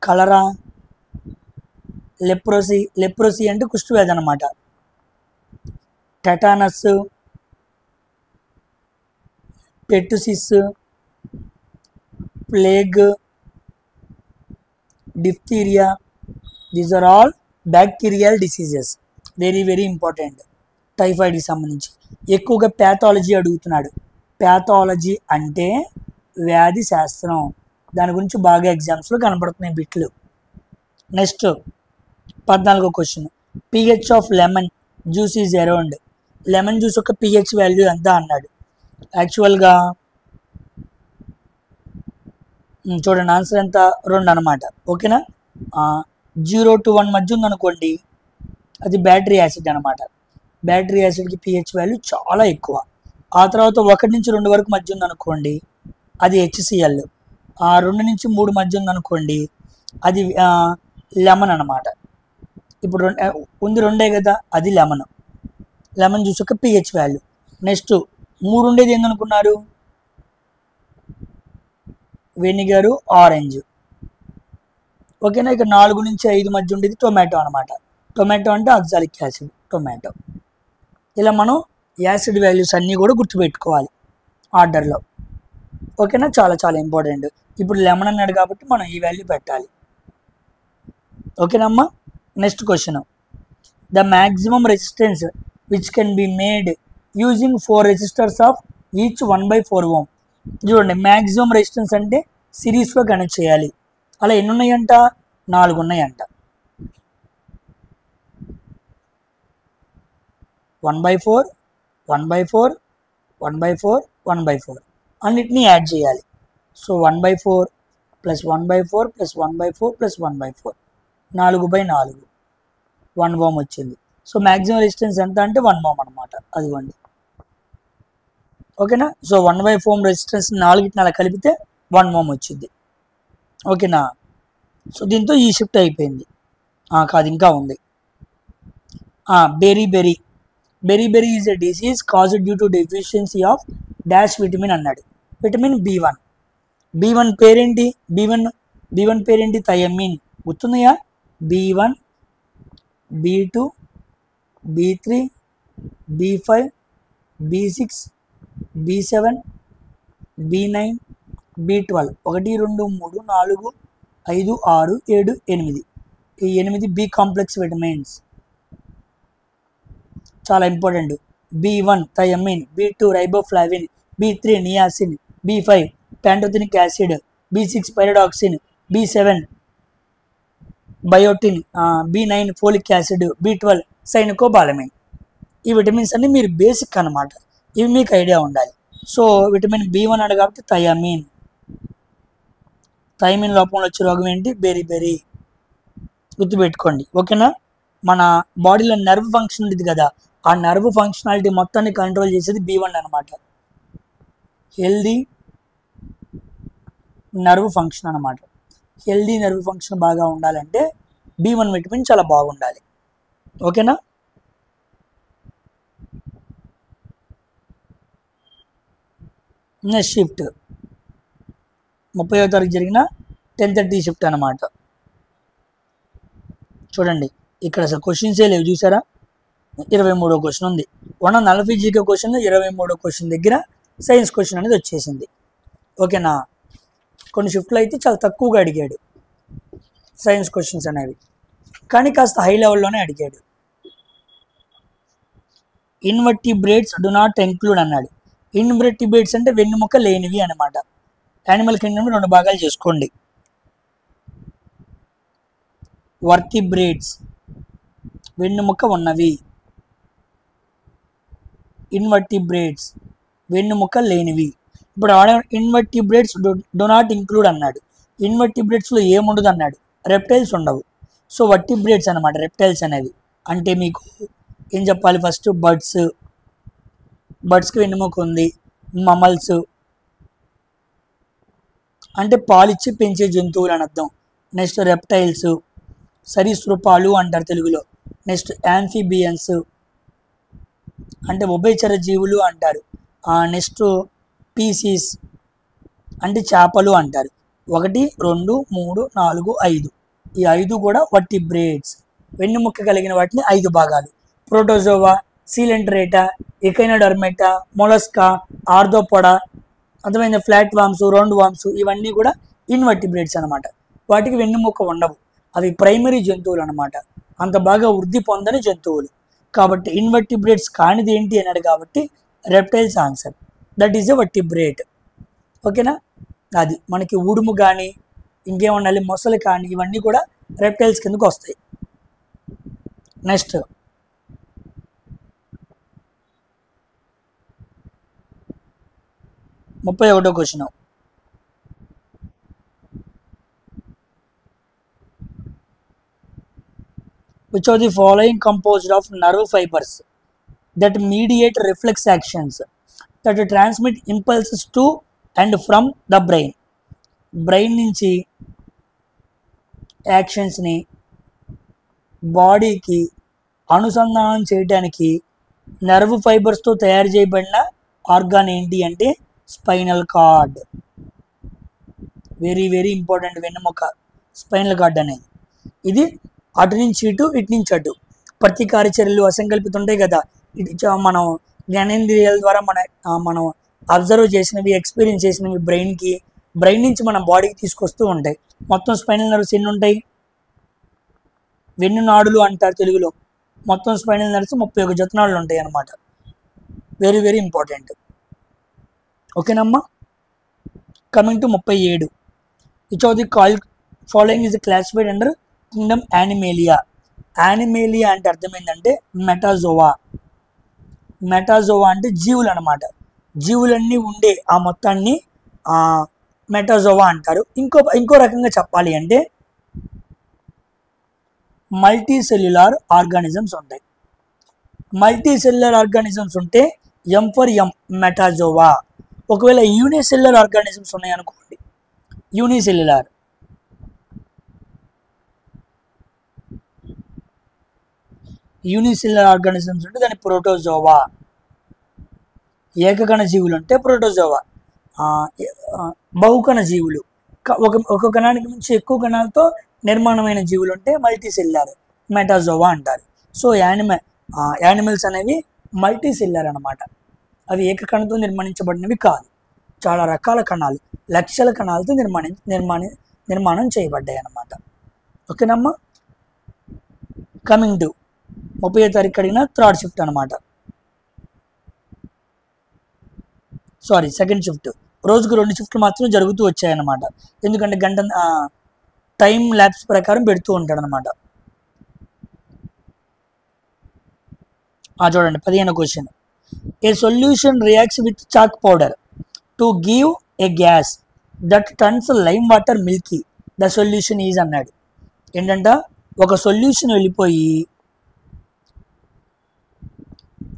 కలరా, లెప్రోసీ అంటే కుష్ఠవ్యాధి అనమాట, tetanus, pertussis, plague, diphtheria, these are all bacterial diseases. Very very important. టైఫాయిడ్కి సంబంధించి ఎక్కువగా ప్యాథాలజీ అడుగుతున్నాడు. ప్యాథాలజీ అంటే వ్యాధి శాస్త్రం, దాని గురించి బాగా ఎగ్జామ్స్లో కనబడుతున్నాయి బిట్లు. నెక్స్ట్ 14వ question, pH of lemon juice is around. Lemon juice యొక్క పిహెచ్ వాల్యూ ఎంత అన్నాడు. యాక్చువల్గా చూడండి, ఆన్సర్ ఎంత? 2 అనమాట, ఓకేనా. 0 to 1 మధ్య ఉందనుకోండి, అది బ్యాటరీ యాసిడ్ అనమాట. బ్యాటరీ యాసిడ్కి పిహెచ్ వాల్యూ చాలా ఎక్కువ. ఆ తర్వాత 1 నుంచి 2 వరకు మధ్య ఉందనుకోండి, అది HCl. 2 నుంచి 3 మధ్య ఉందనుకోండి, అది లెమన్ అనమాట. ఇప్పుడు ఉంది 2 కదా, అది లెమన్ జ్యూస్ యొక్క పిహెచ్ వాల్యూ. నెక్స్ట్ 3 ఉండేది ఏందనుకున్నారు? వెనిగరు, ఆరెంజ్, ఓకేనా. ఇక 4 నుంచి 5 మధ్య ఉండేది టొమాటో అనమాట. టొమాటో అంటే ఆక్సాలిక్ యాసిడ్, టొమాటో. ఇలా మనం యాసిడ్ వాల్యూస్ అన్నీ కూడా గుర్తుపెట్టుకోవాలి ఆర్డర్లో, ఓకేనా. చాలా చాలా ఇంపార్టెంట్. ఇప్పుడు లెమన్ అన్నాడు కాబట్టి మనం ఈ వాల్యూ పెట్టాలి, ఓకేనమ్మా. Next question, the maximum resistance which can be made using 4 resistors of each 1/4 ohm. చూడండి, మ్యాక్సిమం రెసిస్టెన్స్ అంటే సిరీస్లో కనెక్ట్ చేయాలి. అలా ఎన్ని ఉన్నాయంట? 4 ఉన్నాయంట. 1/4, 1/4, 1/4, 1/4 అన్నిటినీ యాడ్ చేయాలి. సో 1/4 + 1/4 + 1/4 + 1/4 4/4 1 ohm వచ్చింది. సో మ్యాక్సిమం రెసిస్టెన్స్ ఎంత అంటే 1 ohm అనమాట. అదిగోండి, ఓకేనా. సో 1/4 ohm రెసిస్టెన్స్ 4ని అలా కలిపితే 1 ohm వచ్చింది, ఓకేనా. సో దీంతో ఈ షిఫ్ట్ అయిపోయింది. కాదు, ఇంకా ఉంది. Berry is a disease caused due to deficiency of dash vitamin అన్నాడు. విటమిన్ B1 పేరేంటి? B1 పేరేంటి? థయమిన్. గుర్తున్నాయా? B1, B2, B3, B5, B6, B7, B9, B12, 1, 2, 3, 4, 5, 6, 7, 8. ఈ 8 బి కాంప్లెక్స్ విటమిన్స్ చాలా important. B1 thiamine, B2 riboflavin, B3 niacin, B5 pantothenic acid, B6 pyridoxine, B7 biotin, B9 folic acid, B12 సైనికోబాలమిన్. ఈ vitamins అన్ని మీరు basic అన్నమాట, ఇవి మీకు idea ఉండాలి. So vitamin B1 అన్నాడు కాబట్టి థయామిన్. థైమిన్ లోపంలో వచ్చే రోగం ఏంటి? బెరీ. గుర్తుపెట్టుకోండి, ఓకేనా. మన బాడీలో నర్వ్ ఫంక్షన్ ఉంటుంది కదా, ఆ నర్వ్ ఫంక్షనాలిటీ మొత్తాన్ని కంట్రోల్ చేసేది B1 అనమాట. హెల్దీ నర్వ్ ఫంక్షన్ అనమాట. హెల్దీ నర్వ్ ఫంక్షన్ బాగా ఉండాలంటే B1 విటమిన్ చాలా బాగుండాలి, ఓకేనా. నెక్స్ట్ షిఫ్ట్ 30వ తారీఖు జరిగిన 10:30 షిఫ్ట్ అనమాట. చూడండి ఇక్కడ అసలు క్వశ్చన్సే లేవు చూసారా. 23వ క్వశ్చన్ ఉంది. 140 జీకే క్వశ్చన్ 23వ క్వశ్చన్ దగ్గర సైన్స్ క్వశ్చన్ అనేది వచ్చేసింది, ఓకేనా. కొన్ని షిఫ్ట్లు అయితే చాలా తక్కువగా అడిగాడు సైన్స్ క్వశ్చన్స్ అనేవి, కానీ కాస్త హై లెవెల్లోనే అడిగాడు. ఇన్వర్టిబ్రేట్స్ డు నాట్ ఇంక్లూడ్ అన్నాడు. ఇన్వర్టిబ్రేట్స్ అంటే వెన్నుముక లేనివి అనమాట. యానిమల్ కింగ్డమ్ 2 భాగాలు చేసుకోండి. వర్టిబ్రేట్స్ వెన్నుముక ఉన్నవి, ఇన్వర్టిబ్రేట్స్ వెన్నుముక లేనివి. ఇప్పుడు ఇన్వర్టిబ్రేట్స్ డు నాట్ ఇంక్లూడ్ అన్నాడు. ఇన్వర్టిబ్రేట్స్లో ఏముండదు అన్నాడు, రెప్టైల్స్ ఉండవు. సో వర్టిబ్రేట్స్ అనమాట రెప్టైల్స్ అనేవి. అంటే మీకు ఏం చెప్పాలి, ఫస్ట్ బర్డ్స్కి వెన్నుముక ఉంది. మమల్స్ అంటే పాలిచ్చి పెంచే జంతువులు అని అర్థం. నెక్స్ట్ రెప్టైల్స్ సరీసృపాలు అంటారు తెలుగులో. నెక్స్ట్ యాంఫిబియన్స్ అంటే ఉభయచర జీవులు అంటారు. నెక్స్ట్ పీసీస్ అంటే చేపలు అంటారు. 1, 2, 3, 4, 5 ఈ 5 కూడా వర్టిబ్రేట్స్, వెన్నుముక్క కలిగిన వాటిని 5 భాగాలు. ప్రోటోజోవా, సీలెంట్రేటా, ఎకైనోడర్మేటా, మొలస్కా, ఆర్థోపోడా, అర్థమైన ఫ్లాట్ వామ్స్, రౌండ్ వామ్స్ ఇవన్నీ కూడా ఇన్వర్టిబ్రేట్స్ అనమాట. వాటికి వెన్నుముక్క ఉండవు, అవి ప్రైమరీ జంతువులు అనమాట, అంత బాగా వృద్ధి పొందని జంతువులు. కాబట్టి ఇన్వర్టిబ్రేట్స్ కానిది ఏంటి అన్నాడు కాబట్టి reptiles answer, that is a vertebrate, ఓకేనా. అది మనకి ఉడుము కానీ ఇంకేముండాలి, మొసలు కానీ ఇవన్నీ కూడా రెప్టైల్స్ కిందకు వస్తాయి. నెక్స్ట్ 31వ question. Which of the following composed of nerve fibers that mediate reflex actions that transmit impulses to and from the brain? Brain నుంచి యాక్షన్స్ని బాడీకి అనుసంధానం చేయడానికి నర్వ్ ఫైబర్స్తో తయారు చేయబడిన ఆర్గాన్ ఏంటి అంటే spinal cord. Very very important వెన్నెముక స్పైనల్ కార్డ్ అనేది. ఇది అటు నుంచి ఇటు, ఇటు నుంచి అటు ప్రతీకార చర్యలు అసంకల్పిత ఉంటాయి కదా, ఇటు మనం జ్ఞానేంద్రియాల ద్వారా మనం అబ్జర్వ్ చేసినవి, ఎక్స్పీరియన్స్ చేసినవి బ్రెయిన్ నుంచి మన బాడీకి తీసుకొస్తూ ఉంటాయి. మొత్తం స్పైనల్ నర్వ్స్ ఎన్ని ఉంటాయి? వెన్ను నాడులు అంటారు తెలుగులో. మొత్తం స్పైనల్ నర్వ్స్ 31 జతనాడులు ఉంటాయి అన్నమాట. వెరీ వెరీ ఇంపార్టెంట్, ఓకేనమ్మా. Coming to 37. Which of the following is classified under Kingdom Animalia. Animalia అంటే అర్థం ఏంటంటే మెటాజోవా. మెటాజోవా అంటే జీవులు అనమాట. జీవులన్నీ ఉండే ఆ మొత్తాన్ని మెటాజోవా అంటారు. ఇంకో రకంగా చెప్పాలి అంటే మల్టీ సెల్యులార్ ఆర్గానిజమ్స్ ఉంటాయి. మల్టీ సెల్యులర్ ఆర్గానిజమ్స్ ఉంటే ఎం ఫర్ ఎం మెటాజోవా. ఒకవేళ యూనిసెల్యులర్ ఆర్గానిజమ్స్ ఉన్నాయి అనుకోండి, యూనిసెల్యులర్ ఆర్గానిజమ్స్ ఉంటే దాని ప్రోటోజోవా. ఏకకణ జీవులు అంటే ప్రోటోజోవా. బహుకణ జీవులు ఒక కణానికి నుంచి ఎక్కువ కణాలతో నిర్మాణమైన జీవులు ఉంటే మల్టీ సెల్యులర్ మెటాజోవా అంటారు. సో యానిమల్స్ అనేవి మల్టీ సెల్యులర్ అనమాట. అవి ఏకకణతో నిర్మించబడినవి కాదు, చాలా రకాల కణాలు, లక్షల కణాలతో నిర్మాణం చేయబడ్డాయి అన్నమాట. ఓకేనమ్మా. కమింగ్ టు 30వ తారీఖు అడిగిన 3rd షిఫ్ట్ అనమాట. Sorry, 2nd shift. రోజుకు 2 షిఫ్ట్లు మాత్రం జరుగుతూ వచ్చాయన్నమాట. ఎందుకంటే గంట టైం ల్యాబ్స్ ప్రకారం పెడుతూ ఉంటాడు అనమాట. చూడండి 15వ question. A solution reacts with chalk powder to give a gas that turns lime water Milky, the solution is అన్నాడు. ఏంటంట, ఒక సొల్యూషన్ వెళ్ళిపోయి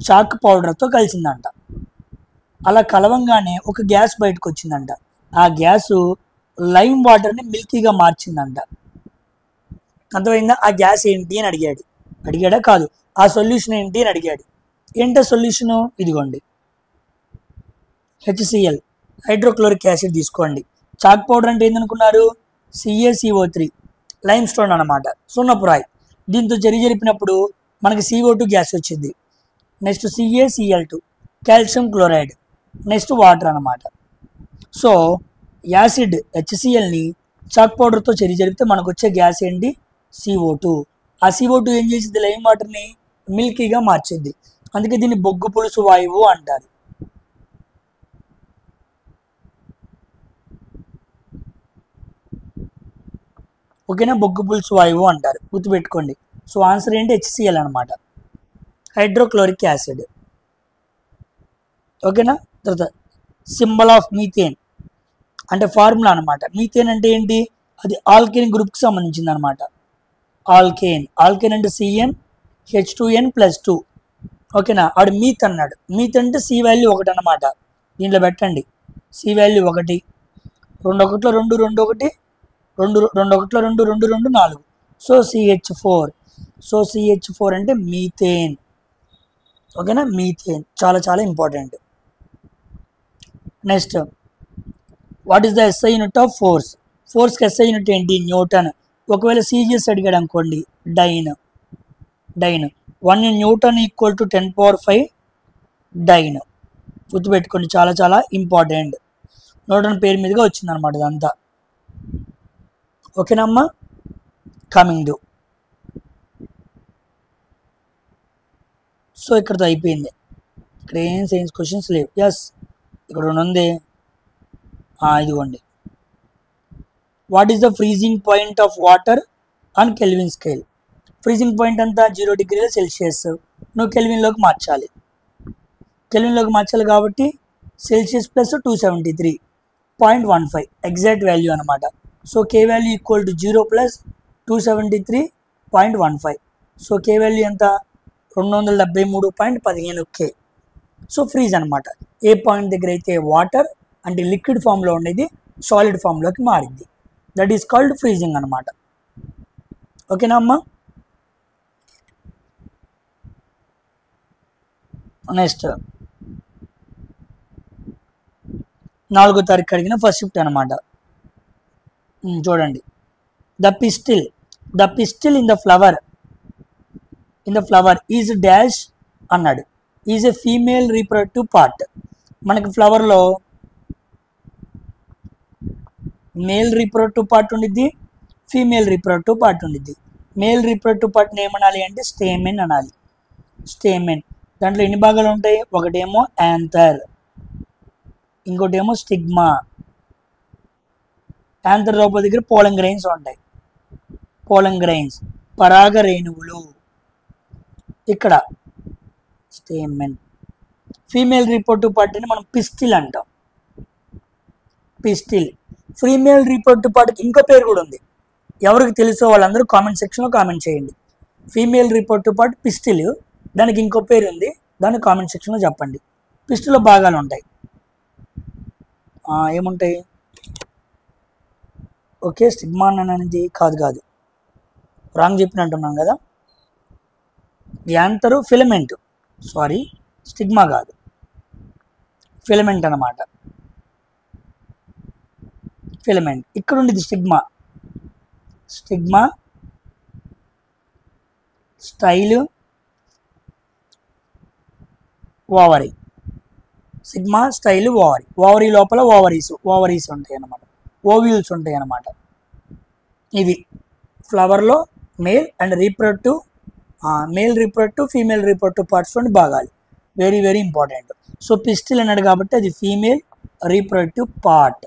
చాక్ పౌడర్తో కలిసిందంట. అలా కలవంగానే ఒక గ్యాస్ బయటకు వచ్చిందంట. ఆ గ్యాసు లైమ్ వాటర్ని మిల్కీగా మార్చిందంట. అర్థమైందా? ఆ గ్యాస్ ఏంటి అని అడిగాడా? కాదు. ఆ సొల్యూషన్ ఏంటి అని అడిగాడు. ఏంటో సొల్యూషను? ఇదిగోండి, HCl, హైడ్రోక్లోరిక్ యాసిడ్ తీసుకోండి. చాక్ పౌడర్ అంటే ఏందనుకున్నారు? CaCO3, లైమ్ స్టోన్ అనమాట, సున్నపు రాయి. దీంతో జరిపినప్పుడు మనకి CO2 గ్యాస్ వచ్చింది. Next CaCl2, calcium chloride, next water అనమాట. సో యాసిడ్ HClని చాక్ పౌడర్తో జరిపితే మనకు వచ్చే గ్యాస్ ఏంటి? CO2. ఆ CO2 ఏం చేసింది? లైమ్ వాటర్ని మిల్కీగా మార్చింది. అందుకే దీన్ని బొగ్గు పులుసు వాయువు అంటారు. ఓకేనా? బొగ్గు పులుసు వాయువు అంటారు, గుర్తుపెట్టుకోండి. సో ఆన్సర్ ఏంటి? HCl అనమాట, హైడ్రోక్లోరిక్ యాసిడ్. ఓకేనా? తర్వాత సింబల్ ఆఫ్ మీథేన్ అంటే ఫార్ములా అనమాట. మీథేన్ అంటే ఏంటి? అది ఆల్కేన్ గ్రూప్కి సంబంధించింది అనమాట. ఆల్కేన్ అంటే CnH2n+2. ఓకేనా? ఆడు మీత్ అన్నాడు. మీత్ అంటే C వాల్యూ 1 అనమాట. దీంట్లో పెట్టండి, C value 1, 2 1 2 2 1 2 2 1 2 2 2 4. So CH4. So CH4 అంటే మీథేన్. ఓకేనా? మీథేన్ చాలా చాలా important. Next, what is the SI unit of force? ఫోర్స్కి SI యూనిట్ ఏంటి? న్యూటన్. ఒకవేళ CGS అడిగాడు అనుకోండి, dyne. 1 Newton equal to 10⁵ dyne. గుర్తుపెట్టుకోండి, చాలా చాలా ఇంపార్టెంట్. న్యూటన్ పేరు మీదుగా వచ్చింది అనమాట ఇదంతా. ఓకేనా అమ్మా? కమింగ్ టు, సో ఇక్కడతో అయిపోయింది. ఇక్కడ ఏం సైన్స్ క్వశ్చన్స్ లేవు. ఎస్, ఇక్కడ ఉంది. ఇదిగోండి, what is the freezing point of water on kelvin scale? Freezing point అంతా 0 డిగ్రీల సెల్సియస్. నువ్వు కెల్విన్లోకి మార్చాలి. కాబట్టి సెల్సియస్ ప్లస్ 273.15 ఎగ్జాక్ట్ వాల్యూ అనమాట. So K value equal to 0 plus 273.15. So K value ఎంత? 273.15 K. సో ఫ్రీజ్ అనమాట. ఏ పాయింట్ దగ్గర అయితే వాటర్ అంటే లిక్విడ్ ఫామ్లో ఉండేది సాలిడ్ ఫామ్లోకి మారింది, దట్ ఈస్ కాల్డ్ ఫ్రీజింగ్ అనమాట. ఓకేనా అమ్మా? నెక్స్ట్ 4వ తారీఖు అడిగిన ఫస్ట్ షిఫ్ట్ అనమాట. చూడండి, the pistil in the flower is dash అన్నాడు. Is a female reproductive part. మనకి ఫ్లవర్లో మేల్ రీప్రొడక్టివ్ పార్ట్ ఉండిద్ది, ఫీమేల్ రీప్రొడక్టివ్ పార్ట్ ఉండిద్ది. మేల్ రీప్రొడక్టివ్ పార్ట్ని ఏమనాలి అంటే స్టేమెన్ అనాలి. స్టేమెన్. దాంట్లో ఎన్ని భాగాలు ఉంటాయి? ఒకటేమో యాంథర్, ఇంకోటేమో స్టిగ్మా. యాంథర్ లోపల దగ్గర పోలన్ గ్రెయిన్స్ ఉంటాయి. పరాగ రేణువులు. ఇక్కడ స్టేమెన్. ఫీమేల్ రీప్రొడక్టివ్ పార్ట్ని మనం పిస్టిల్ అంటాం. ఫీమేల్ రీప్రొడక్టివ్ పార్ట్కి ఇంకో పేరు కూడా ఉంది. ఎవరికి తెలుసో వాళ్ళందరూ కామెంట్ సెక్షన్లో కామెంట్ చేయండి. ఫీమేల్ రీప్రొడక్టివ్ పార్ట్ పిస్టిల్, దానికి ఇంకో పేరు ఉంది, దాన్ని కామెంట్ సెక్షన్లో చెప్పండి. పిస్టిల్లో భాగాలు ఉంటాయి. ఏముంటాయి? ఓకే, స్టిగ్మా అనేది కాదు, రాంగ్ చెప్పినట్టున్నాను కదా. యాంథరు ఫిలమెంట్, సారీ, స్టిగ్మా కాదు, ఫిలమెంట్ అన్నమాట. ఫిలమెంట్ ఇక్కడ ఉండేది stigma, style, ovary. Sigma, style, ovary లోపల ఓవరీస్ ఉంటాయి అన్నమాట, ఓవ్యూల్స్ ఉంటాయి అన్నమాట. ఇది ఫ్లవర్లో male and reproductive, female reproductive parts నుండి భాగాలు. Very very important. So pistil అన్నాడు కాబట్టి అది female reproductive part.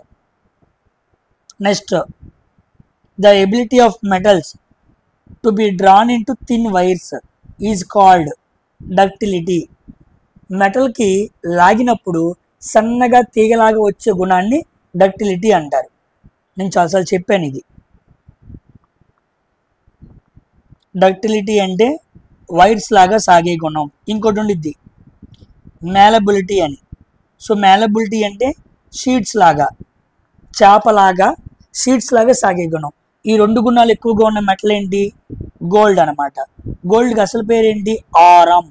Next, the ability of metals to be drawn into thin wires is called ductility. Metal కి లాగినప్పుడు సన్నగా తీగలాగా వచ్చే గుణాన్ని డక్టిలిటీ అంటారు. నేను చాలాసార్లు చెప్పాను ఇది. డక్టిలిటీ అంటే వైర్స్ లాగా సాగే గుణం. ఇంకోటి ఉండిద్ది మ్యాలబిలిటీ అని. సో మ్యాలబిలిటీ అంటే షీట్స్ లాగా, చేపలాగా షీట్స్ లాగా సాగే గుణం. ఈ రెండు గుణాలు ఎక్కువగా ఉన్న మెటల్ ఏంటి? గోల్డ్ అనమాట. గోల్డ్కి అసలు పేరేంటి? ఆరం.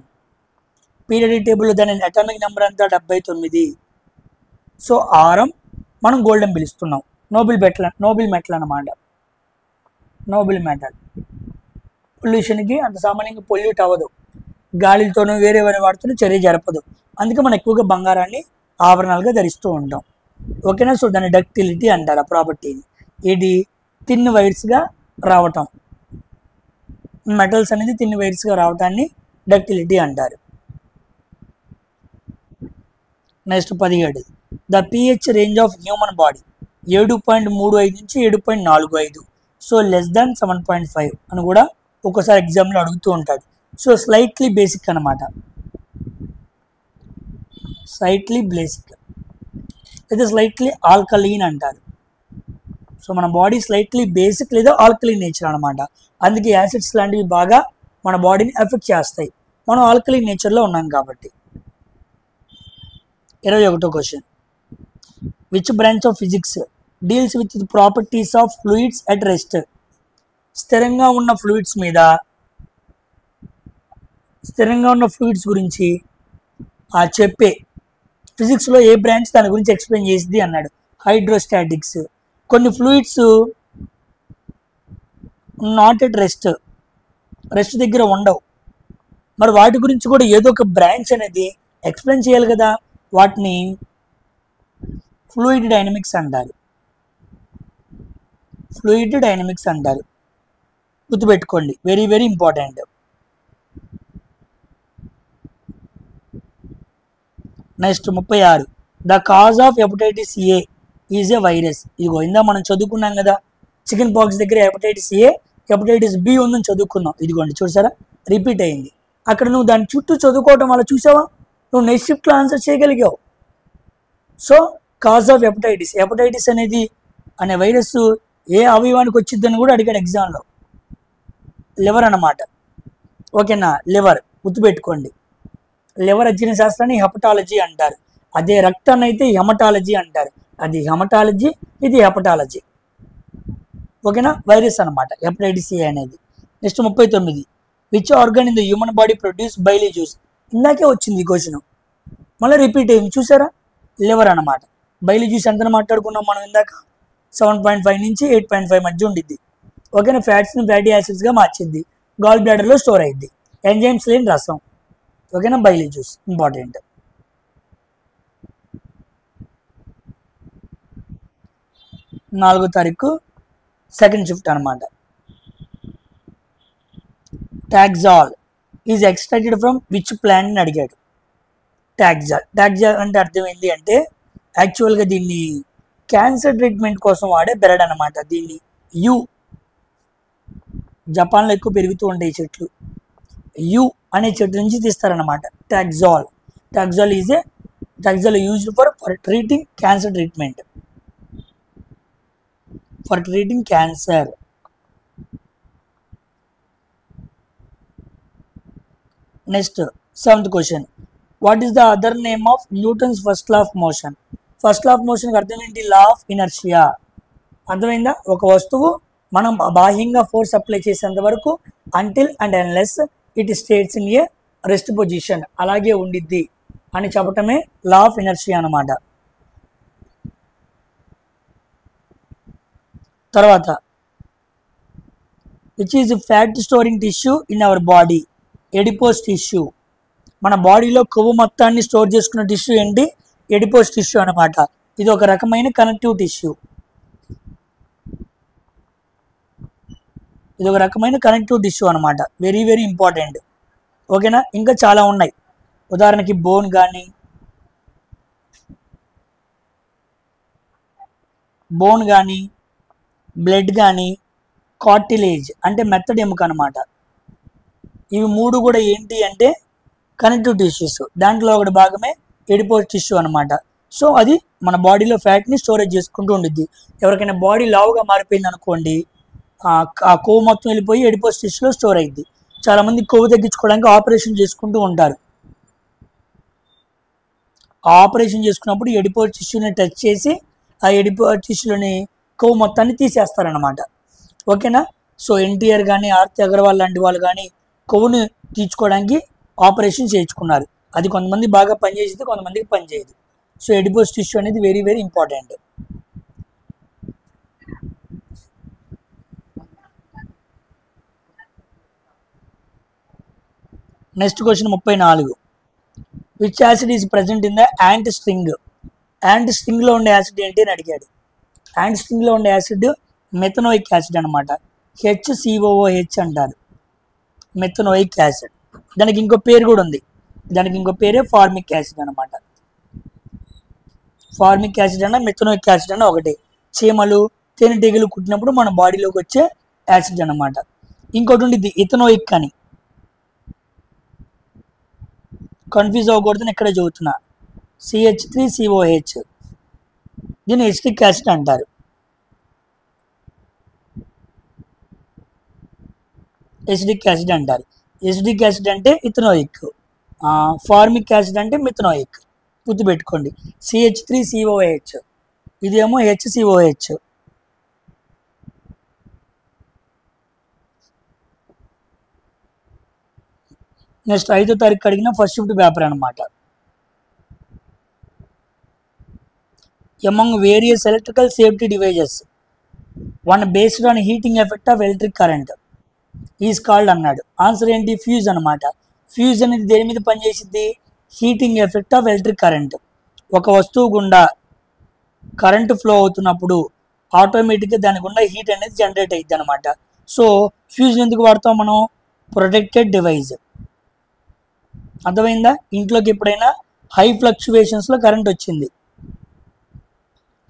పీరియడిక్ టేబుల్లో దాని అటామిక్ నెంబర్ అంతా 79. సో ఆరం మనం గోల్డ్ అని పిలుస్తున్నాం. నోబెల్ మెటల్ అనమాట. నోబెల్ మెటల్ పొల్యూషన్కి అంత సామాన్యంగా పొల్యూట్ అవ్వదు. గాలితోనూ వేరే వాటితోనూ చర్య జరపదు. అందుకే మనం ఎక్కువగా బంగారాన్ని ఆభరణాలుగా ధరిస్తూ ఉంటాం. ఓకేనా? సో దాన్ని డక్టిలిటీ అంటారు ఆ ప్రాపర్టీని. ఇది థిన్ వైర్స్గా రావటం. మెటల్స్ అనేది థిన్ వైర్స్గా రావటాన్ని డక్టిలిటీ అంటారు. Next 17. The pH range of human body 7.35 నుంచి 7.45. సో లెస్ దాన్ 7.5 అని కూడా ఒక్కోసారి ఎగ్జామ్లో అడుగుతూ ఉంటాడు. సో స్లైట్లీ బేసిక్ అనమాట. స్లైట్లీ బేసిక్ లేదా స్లైట్లీ ఆల్కలీన్ అంటారు. సో మన బాడీ స్లైట్లీ బేసిక్ లేదా ఆల్కలీన్ నేచర్ అనమాట. అందుకే యాసిడ్స్ లాంటివి బాగా మన బాడీని ఎఫెక్ట్ చేస్తాయి. మనం ఆల్కలీన్ నేచర్లో ఉన్నాం కాబట్టి. 21వ question. Which branch of physics deals with the properties of fluids at rest? స్థిరంగా ఉన్న ఫ్లూయిడ్స్ గురించి చెప్పే ఫిజిక్స్లో ఏ బ్రాంచ్ దాని గురించి ఎక్స్ప్లెయిన్ చేసింది అన్నాడు. హైడ్రోస్టాటిక్స్. కొన్ని ఫ్లూయిడ్స్ నాట్ ఎట్ రెస్ట్ దగ్గర ఉండవు. మరి వాటి గురించి కూడా ఏదో ఒక బ్రాంచ్ అనేది ఎక్స్ప్లెయిన్ చేయాలి కదా. వాటిని ఫ్లూయిడ్ డైనమిక్స్ అంటారు. గుర్తుపెట్టుకోండి, very very important. Next 36. The cause of hepatitis A is a virus. ఇదిగో ఇందా మనం చదువుకున్నాం కదా, చికెన్ పాక్స్ దగ్గర హెపటైటిస్ ఏ, హెపటైటిస్ బి ఉందని చదువుకున్నాం. ఇదిగోండి చూసారా, రిపీట్ అయింది. అక్కడ నువ్వు దాని చుట్టూ చదువుకోవటం వల్ల చూసావా, నువ్వు నెక్స్ట్ షిఫ్ట్లో ఆన్సర్ చేయగలిగావు. సో కాజ్ ఆఫ్ హెపటైటిస్ అనేది అనే వైరస్ ఏ అవయవానికి వచ్చిందని కూడా అడిగాడు ఎగ్జామ్లో. లివర్ అన్నమాట. ఓకేనా? లివర్ గుర్తుపెట్టుకోండి. లివర్ అధ్యయన శాస్త్రాన్ని హెపటాలజీ అంటారు. అదే రక్తాన్ని అయితే హెమటాలజీ అంటారు. అది హెమటాలజీ, ఇది హెపటాలజీ. ఓకేనా? వైరస్ అనమాట హెపటైటిస్ ఏ అనేది. Next 39. Which organ in the human body produce Bailey juice? ఇందాకే వచ్చింది ఈ క్వశ్చన్, మళ్ళీ రిపీట్ అయింది చూసారా. లివర్ అనమాట. బైలీ జ్యూస్ ఎంత మాట్లాడుకున్నాం మనం ఇందాక? 7.5 నుంచి 8.5 మధ్య ఉండిద్ది. ఓకేనా? ఫ్యాట్స్ని ఫ్యాటీ యాసిడ్స్గా మార్చిద్ది. గాల్ బ్లాడర్లో స్టోర్ అయ్యిద్ది. ఎంజైమ్స్ లేని రసం. ఓకేనా? Bile juice important. 4వ తారీఖు సెకండ్ షిఫ్ట్ అనమాట. Taxol is extracted from which plant అని అడిగాడు. టాక్సాల్ అంటే అర్థమైంది అంటే యాక్చువల్గా దీన్ని క్యాన్సర్ ట్రీట్మెంట్ కోసం వాడే బెరడ్ అనమాట. దీన్ని జపాన్లో ఎక్కువ పెరుగుతూ ఉంటాయి చెట్లు. అనే చెట్టు నుంచి తీస్తారనమాట taxol. Taxol used for treating cancer treatment. Cancer. Next 7th question. What is the other name of Newton's first law of motion? First law of మోషన్కి అర్థం ఏంటి? Law of inertia. అర్థమైందా? ఒక వస్తువు మనం బాహ్యంగా ఫోర్స్ అప్లై చేసేంత వరకు until and unless it states in a rest position, అలాగే ఉండిద్ది అని చెప్పటమే లా ఆఫ్ ఇనర్షియా అనమాట. తర్వాత which is fat storing tissue in our body? Adipose tissue. మన బాడీలో కొవ్వు మొత్తాన్ని స్టోర్ చేసుకున్న టిష్యూ ఏంటి? ఎడిపోస్ టిష్యూ అనమాట. ఇది ఒక రకమైన కనెక్టివ్ టిష్యూ. అనమాట. Very very important. ఓకేనా? ఇంకా చాలా ఉన్నాయి. ఉదాహరణకి బోన్ కానీ, బోన్ కానీ, బ్లడ్ కానీ, కార్టిలేజ్ అంటే మెత్తడి ఎముక అనమాట. ఇవి మూడు కూడా ఏంటి అంటే కనెక్టివ్ టిష్యూస్. దాంట్లో ఒకటి భాగమే ఎడిపోస్ టిష్యూ అనమాట. సో అది మన బాడీలో ఫ్యాట్ని స్టోరేజ్ చేసుకుంటూ ఉండిద్ది. ఎవరికైనా బాడీ లావుగా మారిపోయింది అనుకోండి, ఆ కొవ్వు మొత్తం వెళ్ళిపోయి ఎడిపోస్ టిష్యూలో స్టోర్ అయ్యిద్ది. చాలామంది కొవ్వు తగ్గించుకోవడానికి ఆపరేషన్ చేసుకుంటూ ఉంటారు. ఆ ఆపరేషన్ చేసుకున్నప్పుడు ఎడిపోస్ టిష్యూని టచ్ చేసి ఆ ఎడిపోస్ టిష్యూలోని కొవ్వు మొత్తాన్ని తీసేస్తారనమాట. ఓకేనా. సో ఎన్టీఆర్ కానీ, ఆర్తి అగర్వాల్ లాంటి వాళ్ళు కానీ కొవ్వుని తీర్చుకోవడానికి ఆపరేషన్ చేయించుకున్నారు. అది కొంతమంది బాగా పనిచేసేది, కొంతమందికి పనిచేయదు. సో ఎడిపోస్ టిష్యూ అనేది very very important. Next question 34. Which acid is present in the ant string? Ant స్ట్రింగ్లో ఉండే యాసిడ్ ఏంటి అని అడిగాడు. యాంట్ స్ట్రింగ్లో ఉండే యాసిడ్ మెథనోయిక్ యాసిడ్ అనమాట. HCOOH అంటారు, మెథనోయిక్ యాసిడ్. దానికి ఇంకో పేరు కూడా ఉంది. దానికి ఇంకో పేరే ఫార్మిక్ యాసిడ్ అనమాట. ఫార్మిక్ యాసిడ్ అన్న మెథనోయిక్ యాసిడ్ అన్న ఒకటే. చీమలు, తేనెటీగలు కుట్టినప్పుడు మన బాడీలోకి వచ్చే యాసిడ్ అనమాట. ఇంకోటి ఉంది ఇథనోయిక్ అని. కన్ఫ్యూజ్ అవ్వకూడదని ఎక్కడ చదువుతున్నా. CH3COH, దీన్ని ఎసిటిక్ యాసిడ్ అంటారు. ఎసిటిక్ యాసిడ్ అంటారు. ఎసిటిక్ యాసిడ్ అంటే ఇథనోయిక్, ఫార్మిక్ యాసిడ్ అంటే మిథనోయిక్. గుర్తుపెట్టుకోండి. CH3COH, ఇదేమో HCOH. నెక్స్ట్ 5వ తారీఖు అడిగిన ఫస్ట్ షిఫ్ట్ పేపర్ అనమాట. Among various electrical safety devices one based on heating effect of electric current is called అన్నాడు. ఆన్సర్ ఏంటి? ఫ్యూజ్ అనమాట. ఫ్యూజ్ అనేది దేని మీద పనిచేసిద్ది? Heating effect of electric current. ఒక వస్తువు గుండా కరెంటు ఫ్లో అవుతున్నప్పుడు ఆటోమేటిక్గా దాని గుండా హీట్ అనేది జనరేట్ అయ్యిద్ది అనమాట. సో ఫ్యూజ్ ఎందుకు వాడతాం మనం? Protected device. అర్థమైందా? ఇంట్లోకి ఎప్పుడైనా హై ఫ్లక్చువేషన్స్లో కరెంట్ వచ్చింది,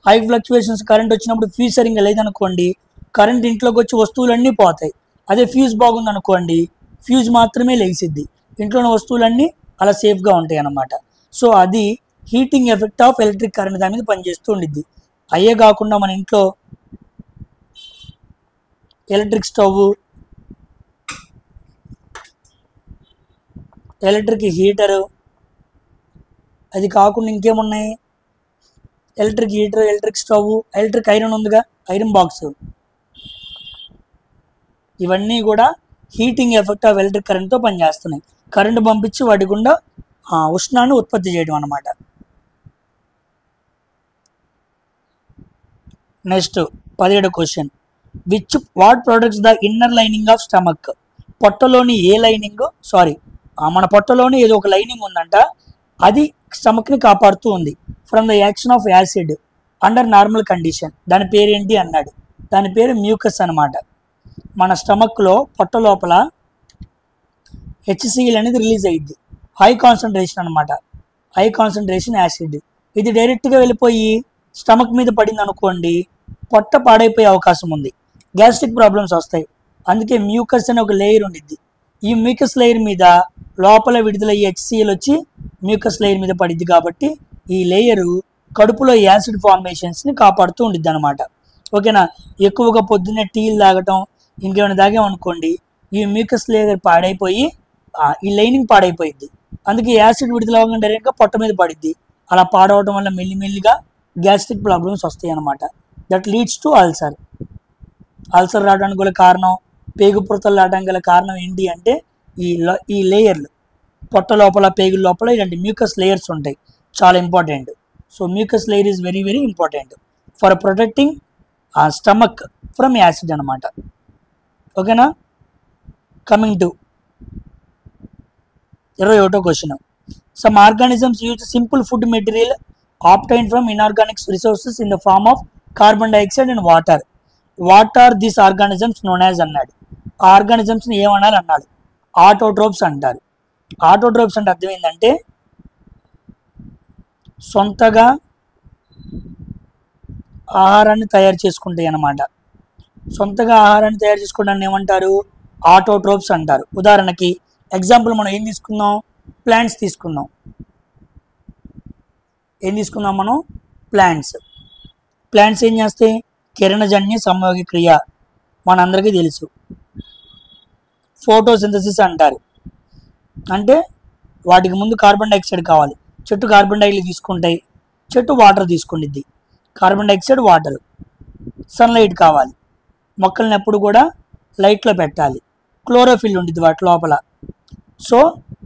హై ఫ్లక్చువేషన్స్ కరెంట్ వచ్చినప్పుడు ఫ్యూజ్ సరిగ్గా లేదనుకోండి, కరెంట్ ఇంట్లోకి వచ్చి వస్తువులన్నీ పోతాయి. అదే ఫ్యూజ్ బాగుందనుకోండి, ఫ్యూజ్ మాత్రమే లేచిద్ది, ఇంట్లోని వస్తువులన్నీ అలా సేఫ్గా ఉంటాయి అన్నమాట. సో అది heating effect of electric current దాని మీద పనిచేస్తూ ఉండిద్ది. అయ్యే కాకుండా మన ఇంట్లో ఎలక్ట్రిక్ స్టవ్, ఎలక్ట్రిక్ హీటరు, అది కాకుండా ఇంకేమున్నాయి? Electric heater, electric stove, electric iron ఉందిగా, ఐరన్ బాక్స్, ఇవన్నీ కూడా హీటింగ్ ఎఫెక్ట్ ఆఫ్ ఎలక్ట్రిక్ కరెంట్తో పనిచేస్తున్నాయి. కరెంటు పంపించి వాటి గుండా ఉష్ణాన్ని ఉత్పత్తి చేయడం అన్నమాట. నెక్స్ట్ 17వ question. What protects the inner lining of stomach? పొట్టలోని ఏ లైనింగ్, మన పొట్టలోని ఏదో ఒక లైనింగ్ ఉందంట, అది స్టమక్ని కాపాడుతూ ఉంది from the action of acid under normal condition. దాని పేరు ఏంటి అన్నాడు. దాని పేరు మ్యూకస్ అనమాట. మన స్టమక్లో పొట్ట లోపల HCl అనేది రిలీజ్ అయ్యిద్ది, హై కాన్సన్ట్రేషన్ అనమాట, హై కాన్సన్ట్రేషన్ యాసిడ్. ఇది డైరెక్ట్గా వెళ్ళిపోయి స్టమక్ మీద పడింది అనుకోండి, పొట్ట పాడైపోయే అవకాశం ఉంది, గ్యాస్ట్రిక్ ప్రాబ్లమ్స్ వస్తాయి. అందుకే మ్యూకస్ అనే ఒక లేయర్ ఉండిద్ది. ఈ మ్యూకస్ లేయర్ మీద లోపల విడుదలయ్యే HCl వచ్చి మ్యూకస్ లేయర్ మీద పడిద్ది. కాబట్టి ఈ లేయరు కడుపులో యాసిడ్ ఫార్మేషన్స్ని కాపాడుతూ ఉండిద్ది అనమాట. ఓకేనా. ఎక్కువగా పొద్దున్నే టీలు తాగటం, ఇంకేమైనా తాగామనుకోండి, ఈ మ్యూకస్ లేయర్ పాడైపోయి ఈ లైనింగ్ పాడైపోయిద్ది. అందుకే యాసిడ్ విడుదల అవ్వగానే డైరెక్ట్గా పొట్ట మీద పడిద్ది. అలా పాడవడం వల్ల మెల్లిమెల్లిగా గ్యాస్ట్రిక్ ప్రాబ్లమ్స్ వస్తాయి అన్నమాట. That leads to ulcer. Ulcer రావడానికి గల కారణం, పేగు పుడతలు రావడానికి గల కారణం ఏంటి అంటే ఈ లేయర్లు, పొట్ట లోపల, పేగుల లోపల ఇలాంటి మ్యూకస్ లేయర్స్ ఉంటాయి, చాలా important. So mucus layer is very very important for protecting stomach from acid అనమాట. ఓకేనా. కమింగ్ టు 21వ question. Some organisms use simple food material obtained from inorganic resources in the form of carbon dioxide and water. What are these organisms known as అన్నాడు. ఆ ఆర్గానిజమ్స్ని ఏమనాలి అన్నాడు. Autotrophs అంటారు. Autotrophs అంటే అర్థం ఏంటంటే సొంతగా ఆహారాన్ని తయారు చేసుకుంటాయి అన్నమాట. సొంతగా ఆహారాన్ని తయారు చేసుకోవడాన్ని ఏమంటారు? ఆటోట్రోప్స్ అంటారు. ఉదాహరణకి ఎగ్జాంపుల్ మనం ఏం తీసుకుందాం? ప్లాంట్స్ తీసుకుందాం. ఏం తీసుకుందాం మనం? ప్లాంట్స్. ప్లాంట్స్ ఏం చేస్తాయి? కిరణజన్య సంయోగ క్రియ మనందరికీ తెలుసు. ఫోటోసింథసిస్ అంటారు. అంటే వాటికి ముందు కార్బన్ డైఆక్సైడ్ కావాలి. చెట్టు కార్బన్ డైఆక్సైడ్ తీసుకుంటాయి, చెట్టు వాటర్ తీసుకుంటుంది. కార్బన్ డైఆక్సైడ్, వాటర్, సన్లైట్ కావాలి. మొక్కల్ని ఎప్పుడు కూడా లైట్లో పెట్టాలి. క్లోరోఫిల్ ఉంటుంది వాటి లోపల. So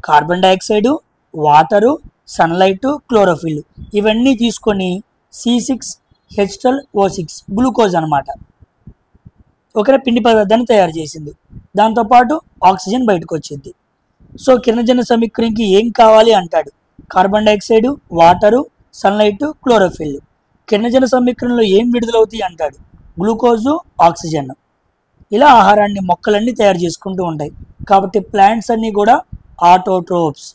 carbon dioxide, water, sunlight, chlorophyll ఇవన్నీ తీసుకొని C6H12O6 గ్లూకోజ్ అనమాట. ఒకరే పిండి పదార్థాన్ని తయారు చేసింది. దాంతోపాటు ఆక్సిజన్ బయటకు వచ్చింది. సో కిరణజన్య సమీకరణకి ఏం కావాలి అంటాడు? Carbon dioxide, water, sunlight, chlorophyll. కిరణజన్య సమీకరణలో ఏం విడుదలవుతాయి అంటాడు? Glucose, oxygen. ఇలా ఆహారాన్ని మొక్కలన్నీ తయారు చేసుకుంటూ ఉంటాయి. కాబట్టి ప్లాంట్స్ అన్నీ కూడా ఆటోట్రోప్స్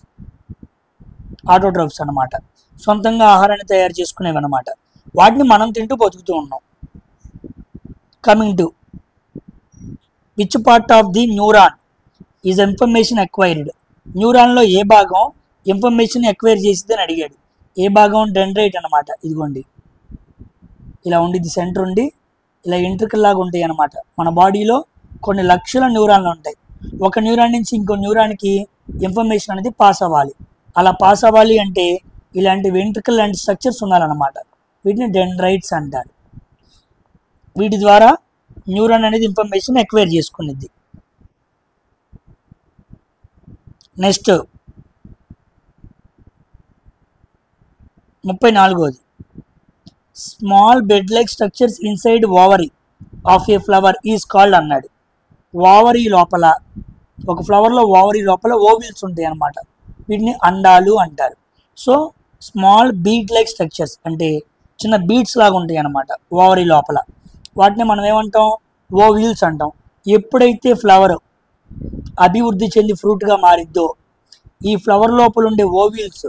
అన్నమాట. సొంతంగా ఆహారాన్ని తయారు చేసుకునేవి అన్నమాట. వాటిని మనం తింటూ బతుకుతూ ఉన్నాం. Coming to which part of the neuron is information acquired? న్యూరాన్లో ఏ భాగం ఇన్ఫర్మేషన్ అక్వైర్ చేసింది అని అడిగాడు. ఏ భాగం? డెండ్రైట్ అనమాట. ఇదిగోండి ఇలా ఉండిద్ది, సెంటర్ ఉండి ఇలా ఎంట్రికల్ లాగా ఉంటాయి అన్నమాట. మన బాడీలో కొన్ని లక్షల న్యూరాన్లు ఉంటాయి. ఒక న్యూరాన్ నుంచి ఇంకో న్యూరాన్కి ఇన్ఫర్మేషన్ అనేది పాస్ అవ్వాలి. అలా పాస్ అవ్వాలి అంటే ఇలాంటి వెంట్రికల్ లాంటి స్ట్రక్చర్స్ ఉండాలన్నమాట. వీటిని డెండ్రైట్స్ అంటారు. వీటి ద్వారా న్యూరాన్ అనేది ఇన్ఫర్మేషన్ అక్వైర్ చేసుకునేది. నెక్స్ట్ 34ది small bed like structures inside ovary of a flower is called అన్నాడు. ఓవరీ లోపల, ఒక ఫ్లవర్లో ఓవరీ లోపల ఓవిల్స్ ఉంటాయి అన్నమాట. వీటిని అండాలు అంటారు. So small bead like structures అంటే చిన్న బీడ్స్ లాగా ఉంటాయి అన్నమాట ఓవరీ లోపల. వాటిని మనం ఏమంటాం? ఓవిల్స్ అంటాం. ఎప్పుడైతే ఫ్లవర్ అభివృద్ధి చెంది ఫ్రూట్గా మారిద్దో ఈ ఫ్లవర్ లోపల ఉండే ఓవిల్స్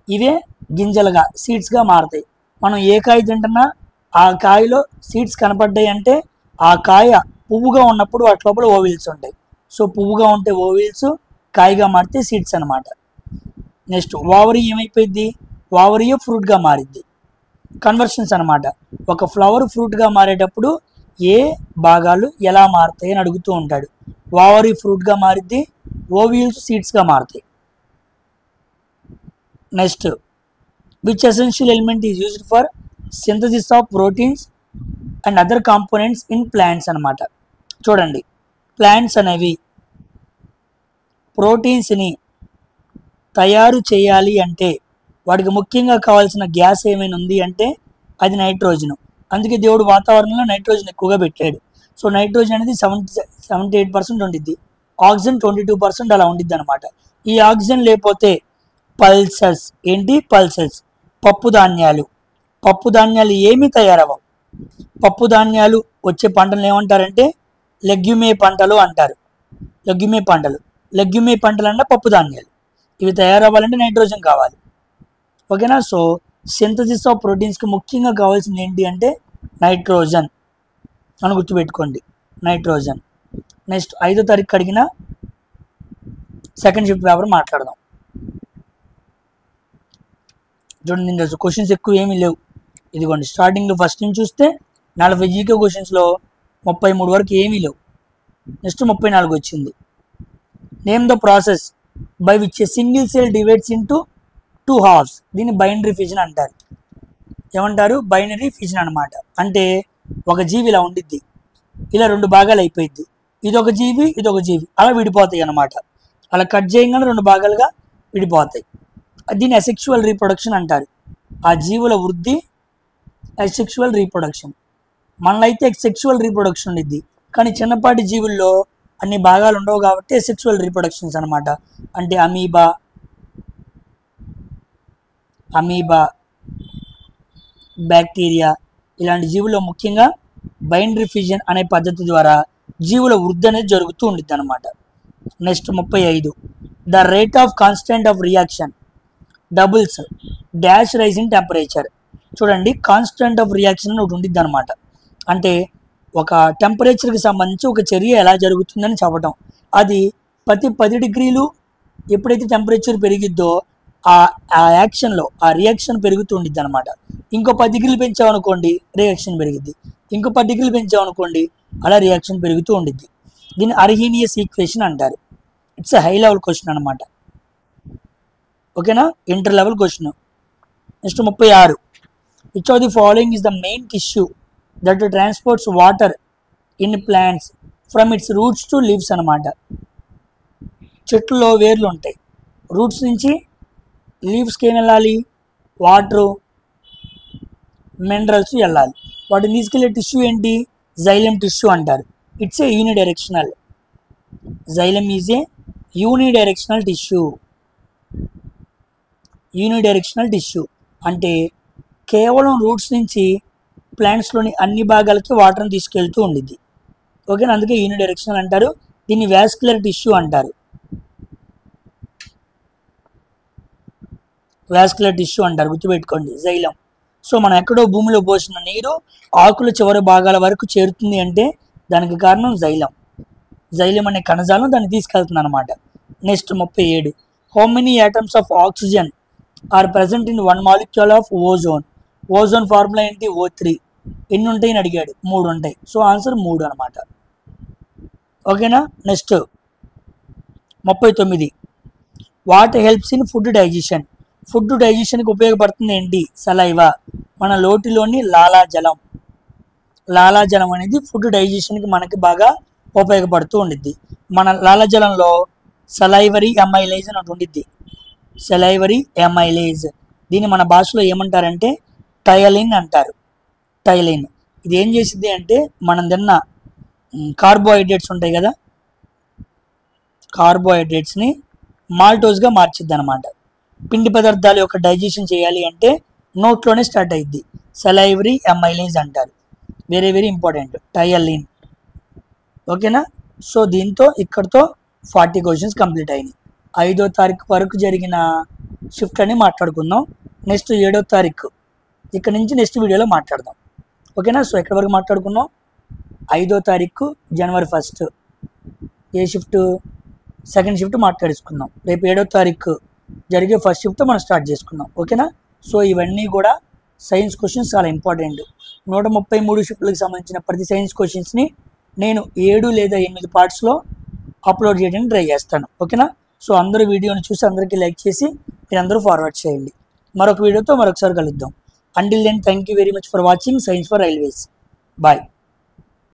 ఇవే గింజలుగా, సీడ్స్గా మారుతాయి. మనం ఏ కాయ తింటున్నా ఆ కాయలో సీడ్స్ కనపడ్డాయి అంటే ఆ కాయ పువ్వుగా ఉన్నప్పుడు వాటి లోపల ఓవిల్స్ ఉంటాయి. సో పువ్వుగా ఉంటే ఓవిల్స్, కాయగా మారితే సీడ్స్ అనమాట. నెక్స్ట్ ఓవరీ ఏమైపోయింది? ఓవరీ ఫ్రూట్గా మారిద్ది. కన్వర్షన్స్ అనమాట. ఒక ఫ్లవర్ ఫ్రూట్గా మారేటప్పుడు ఏ భాగాలు ఎలా మారుతాయి అని అడుగుతూ ఉంటాడు. ఓవరీ ఫ్రూట్గా మారిద్ది, ఓవిల్స్ సీడ్స్గా మారుతాయి. Next which essential element is used for synthesis of proteins and other components in plants అనమాట. చూడండి, ప్లాంట్స్ అనేవి ప్రోటీన్స్ని తయారు చేయాలి అంటే వాటికి ముఖ్యంగా కావాల్సిన గ్యాస్ ఏమైనా ఉంది అంటే అది నైట్రోజన్. అందుకే దేవుడు వాతావరణంలో నైట్రోజన్ ఎక్కువగా పెట్టాడు. సో నైట్రోజన్ అనేది 78% ఉండిద్ది, ఆక్సిజన్ 22% అలా ఉండిద్ది అనమాట. ఈ ఆక్సిజన్ లేకపోతే పల్సెస్. ఏంటి పల్సెస్? పప్పు ధాన్యాలు ఏమీ తయారవ్వవు. పప్పు ధాన్యాలు వచ్చే పంటలు ఏమంటారంటే లెగ్యూమే పంటలు అంటారు. లెగ్యూమే పంటలు అంటే పప్పు ధాన్యాలు. ఇవి తయారవ్వాలంటే నైట్రోజన్ కావాలి. ఓకేనా? సో సింథసిస్ ఆఫ్ ప్రోటీన్స్కి ముఖ్యంగా కావాల్సింది ఏంటి అంటే నైట్రోజన్ అని గుర్తుపెట్టుకోండి, నైట్రోజన్. నెక్స్ట్ 5వ తారీఖు అడిగిన సెకండ్ షిఫ్ట్ పేపర్ మాట్లాడదాం. చూడండి, దీంట్లో క్వశ్చన్స్ ఎక్కువ ఏమీ లేవు. ఇదిగోండి, స్టార్టింగ్లో ఫస్ట్ నుంచి చూస్తే 40 జీకే క్వశ్చన్స్లో 33 వరకు ఏమీ లేవు. నెక్స్ట్ 34 వచ్చింది. Name the process by which a single cell divides into 2 halves. దీన్ని బైనరీ ఫిజన్ అంటారు. ఏమంటారు? బైనరీ ఫిజన్ అనమాట. అంటే ఒక జీవి ఇలా ఉండిద్ది, ఇలా 2 భాగాలు అయిపోయింది. ఇదొక జీవి, ఇదొక జీవి, అలా విడిపోతాయి అన్నమాట. అలా కట్ చేయగానే 2 భాగాలుగా విడిపోతాయి. దీన్ని అసెక్షువల్ రీప్రొడక్షన్ అంటారు. ఆ జీవుల వృద్ధి అసెక్షువల్ రీప్రొడక్షన్. మనలో అయితే సెక్షువల్ రీప్రొడక్షన్ ఉండిద్ది, కానీ చిన్నపాటి జీవుల్లో అన్ని భాగాలు ఉండవు కాబట్టి అసెక్షువల్ రీప్రొడక్షన్స్ అనమాట. అంటే అమీబా, బ్యాక్టీరియా ఇలాంటి జీవుల్లో ముఖ్యంగా బైనరీ ఫిజన్ అనే పద్ధతి ద్వారా జీవుల వృద్ధి అనేది జరుగుతూ ఉండిద్ది అనమాట. Next 35 the rate of constant of reaction doubles dash rise in temperature. చూడండి కాన్స్టెంట్ ఆఫ్ రియాక్షన్ అని ఒకటి ఉండిద్ది అనమాట. అంటే ఒక టెంపరేచర్కి సంబంధించి ఒక చర్య ఎలా జరుగుతుందని చెప్పడం. అది ప్రతి 10 డిగ్రీలు ఎప్పుడైతే టెంపరేచర్ పెరిగిద్దో ఆ యాక్షన్లో ఆ రియాక్షన్ పెరుగుతూ ఉండిద్ది అనమాట. ఇంకో 10 డిగ్రీలు పెంచామనుకోండి రియాక్షన్ పెరిగిద్ది, ఇంకో 10 డిగ్రీలు పెంచామనుకోండి అలా రియాక్షన్ పెరుగుతూ ఉండిద్ది. దీన్ని అర్హీనియస్ ఈక్వేషన్ అంటారు. ఇట్స్ హై లెవెల్ క్వశ్చన్ అనమాట. ఓకేనా, inter level question. Next 36. Which of the following is the main tissue that transports water in plants from it's roots to leaves అనమాట. చెట్లలో వేర్లు ఉంటాయి, రూట్స్ నుంచి లీవ్స్కి ఏం వెళ్ళాలి, వాటరు మినరల్స్ వెళ్ళాలి. వాటిని తీసుకెళ్లే టిష్యూ ఏంటి, జైలం టిష్యూ అంటారు. It's a unidirectional. Xylem is a unidirectional tissue. Unidirectional tissue అంటే కేవలం రూట్స్ నుంచి ప్లాంట్స్లోని అన్ని భాగాలకి వాటర్ని తీసుకెళ్తూ ఉండిద్ది. ఓకేనా, అందుకే యూనిడైరెక్షనల్ అంటారు. దీన్ని వాస్కులర్ టిష్యూ అంటారు. వాస్కులర్ టిష్యూ అంటారు, గుర్తుపెట్టుకోండి, జైలం. సో మనం ఎక్కడో భూమిలో పోసిన నీరు ఆకుల చివరి భాగాల వరకు చేరుతుంది అంటే దానికి కారణం జైలం. జైలం అనే కణజాలం దాన్ని తీసుకెళ్తుంది అనమాట. Next 37. How many atoms of oxygen or present in 1 molecule of ozone. Ozone formula ఏంటి, O3. ఎన్ని ఉంటాయని అడిగాడు, 3 ఉంటాయి. సో ఆన్సర్ 3 అనమాట. ఓకేనా. Next 39. What helps in food digestion. Food డైజెషన్కి ఉపయోగపడుతుంది ఏంటి, సలైవా. మన నోటిలోని లాలాజలం. లాలాజలం అనేది ఫుడ్ డైజెషన్కి మనకి బాగా ఉపయోగపడుతూ ఉండిద్ది. మన లాలాజలంలో సలైవరీ ఎమైలేజ్ అని ఒకటి ఉండిద్ది. సలైవరీ ఎమైలేజ్, దీన్ని మన భాషలో ఏమంటారంటే టయలిన్ అంటారు. టయలిన్ ఇది ఏం చేసిద్ది అంటే మనం తిన్న కార్బోహైడ్రేట్స్ ఉంటాయి కదా, కార్బోహైడ్రేట్స్ని మాల్టోజ్గా మార్చిద్ది అనమాట. పిండి పదార్థాల యొక్క డైజెషన్ చేయాలి అంటే నోట్లోనే స్టార్ట్ అయ్యిద్ది. సలైవరీ ఎమైలేజ్ అంటారు. Very very important, ptyalin. ఓకేనా. సో దీంతో ఇక్కడితో 40 క్వశ్చన్స్ కంప్లీట్ అయినాయి. 5వ తారీఖు వరకు జరిగిన షిఫ్ట్ అని మాట్లాడుకుందాం. నెక్స్ట్ 7వ తారీఖు ఇక్కడ నుంచి నెక్స్ట్ వీడియోలో మాట్లాడదాం. ఓకేనా. సో ఎక్కడి వరకు మాట్లాడుకున్నాం, 5వ తారీఖు జనవరి 1 ఏ షిఫ్ట్, సెకండ్ షిఫ్ట్ మాట్లాడుకుందాం. రేపు 7వ తారీఖు జరిగే ఫస్ట్ షిఫ్ట్ మనం స్టార్ట్ చేసుకుందాం. ఓకేనా. సో ఇవన్నీ కూడా సైన్స్ క్వశ్చన్స్ చాలా ఇంపార్టెంట్. 133 షిఫ్ట్లకు సంబంధించిన ప్రతి సైన్స్ క్వశ్చన్స్ని నేను 7 లేదా 8 పార్ట్స్లో అప్లోడ్ చేయడానికి ట్రై చేస్తాను. ఓకేనా. సో అందరూ వీడియోని చూసి అందరికీ లైక్ చేసి మీరు అందరూ ఫార్వర్డ్ చేయండి. మరొక వీడియోతో మరొకసారి కలుద్దాం. Until then thank you very much for watching Science for Railways. Bye.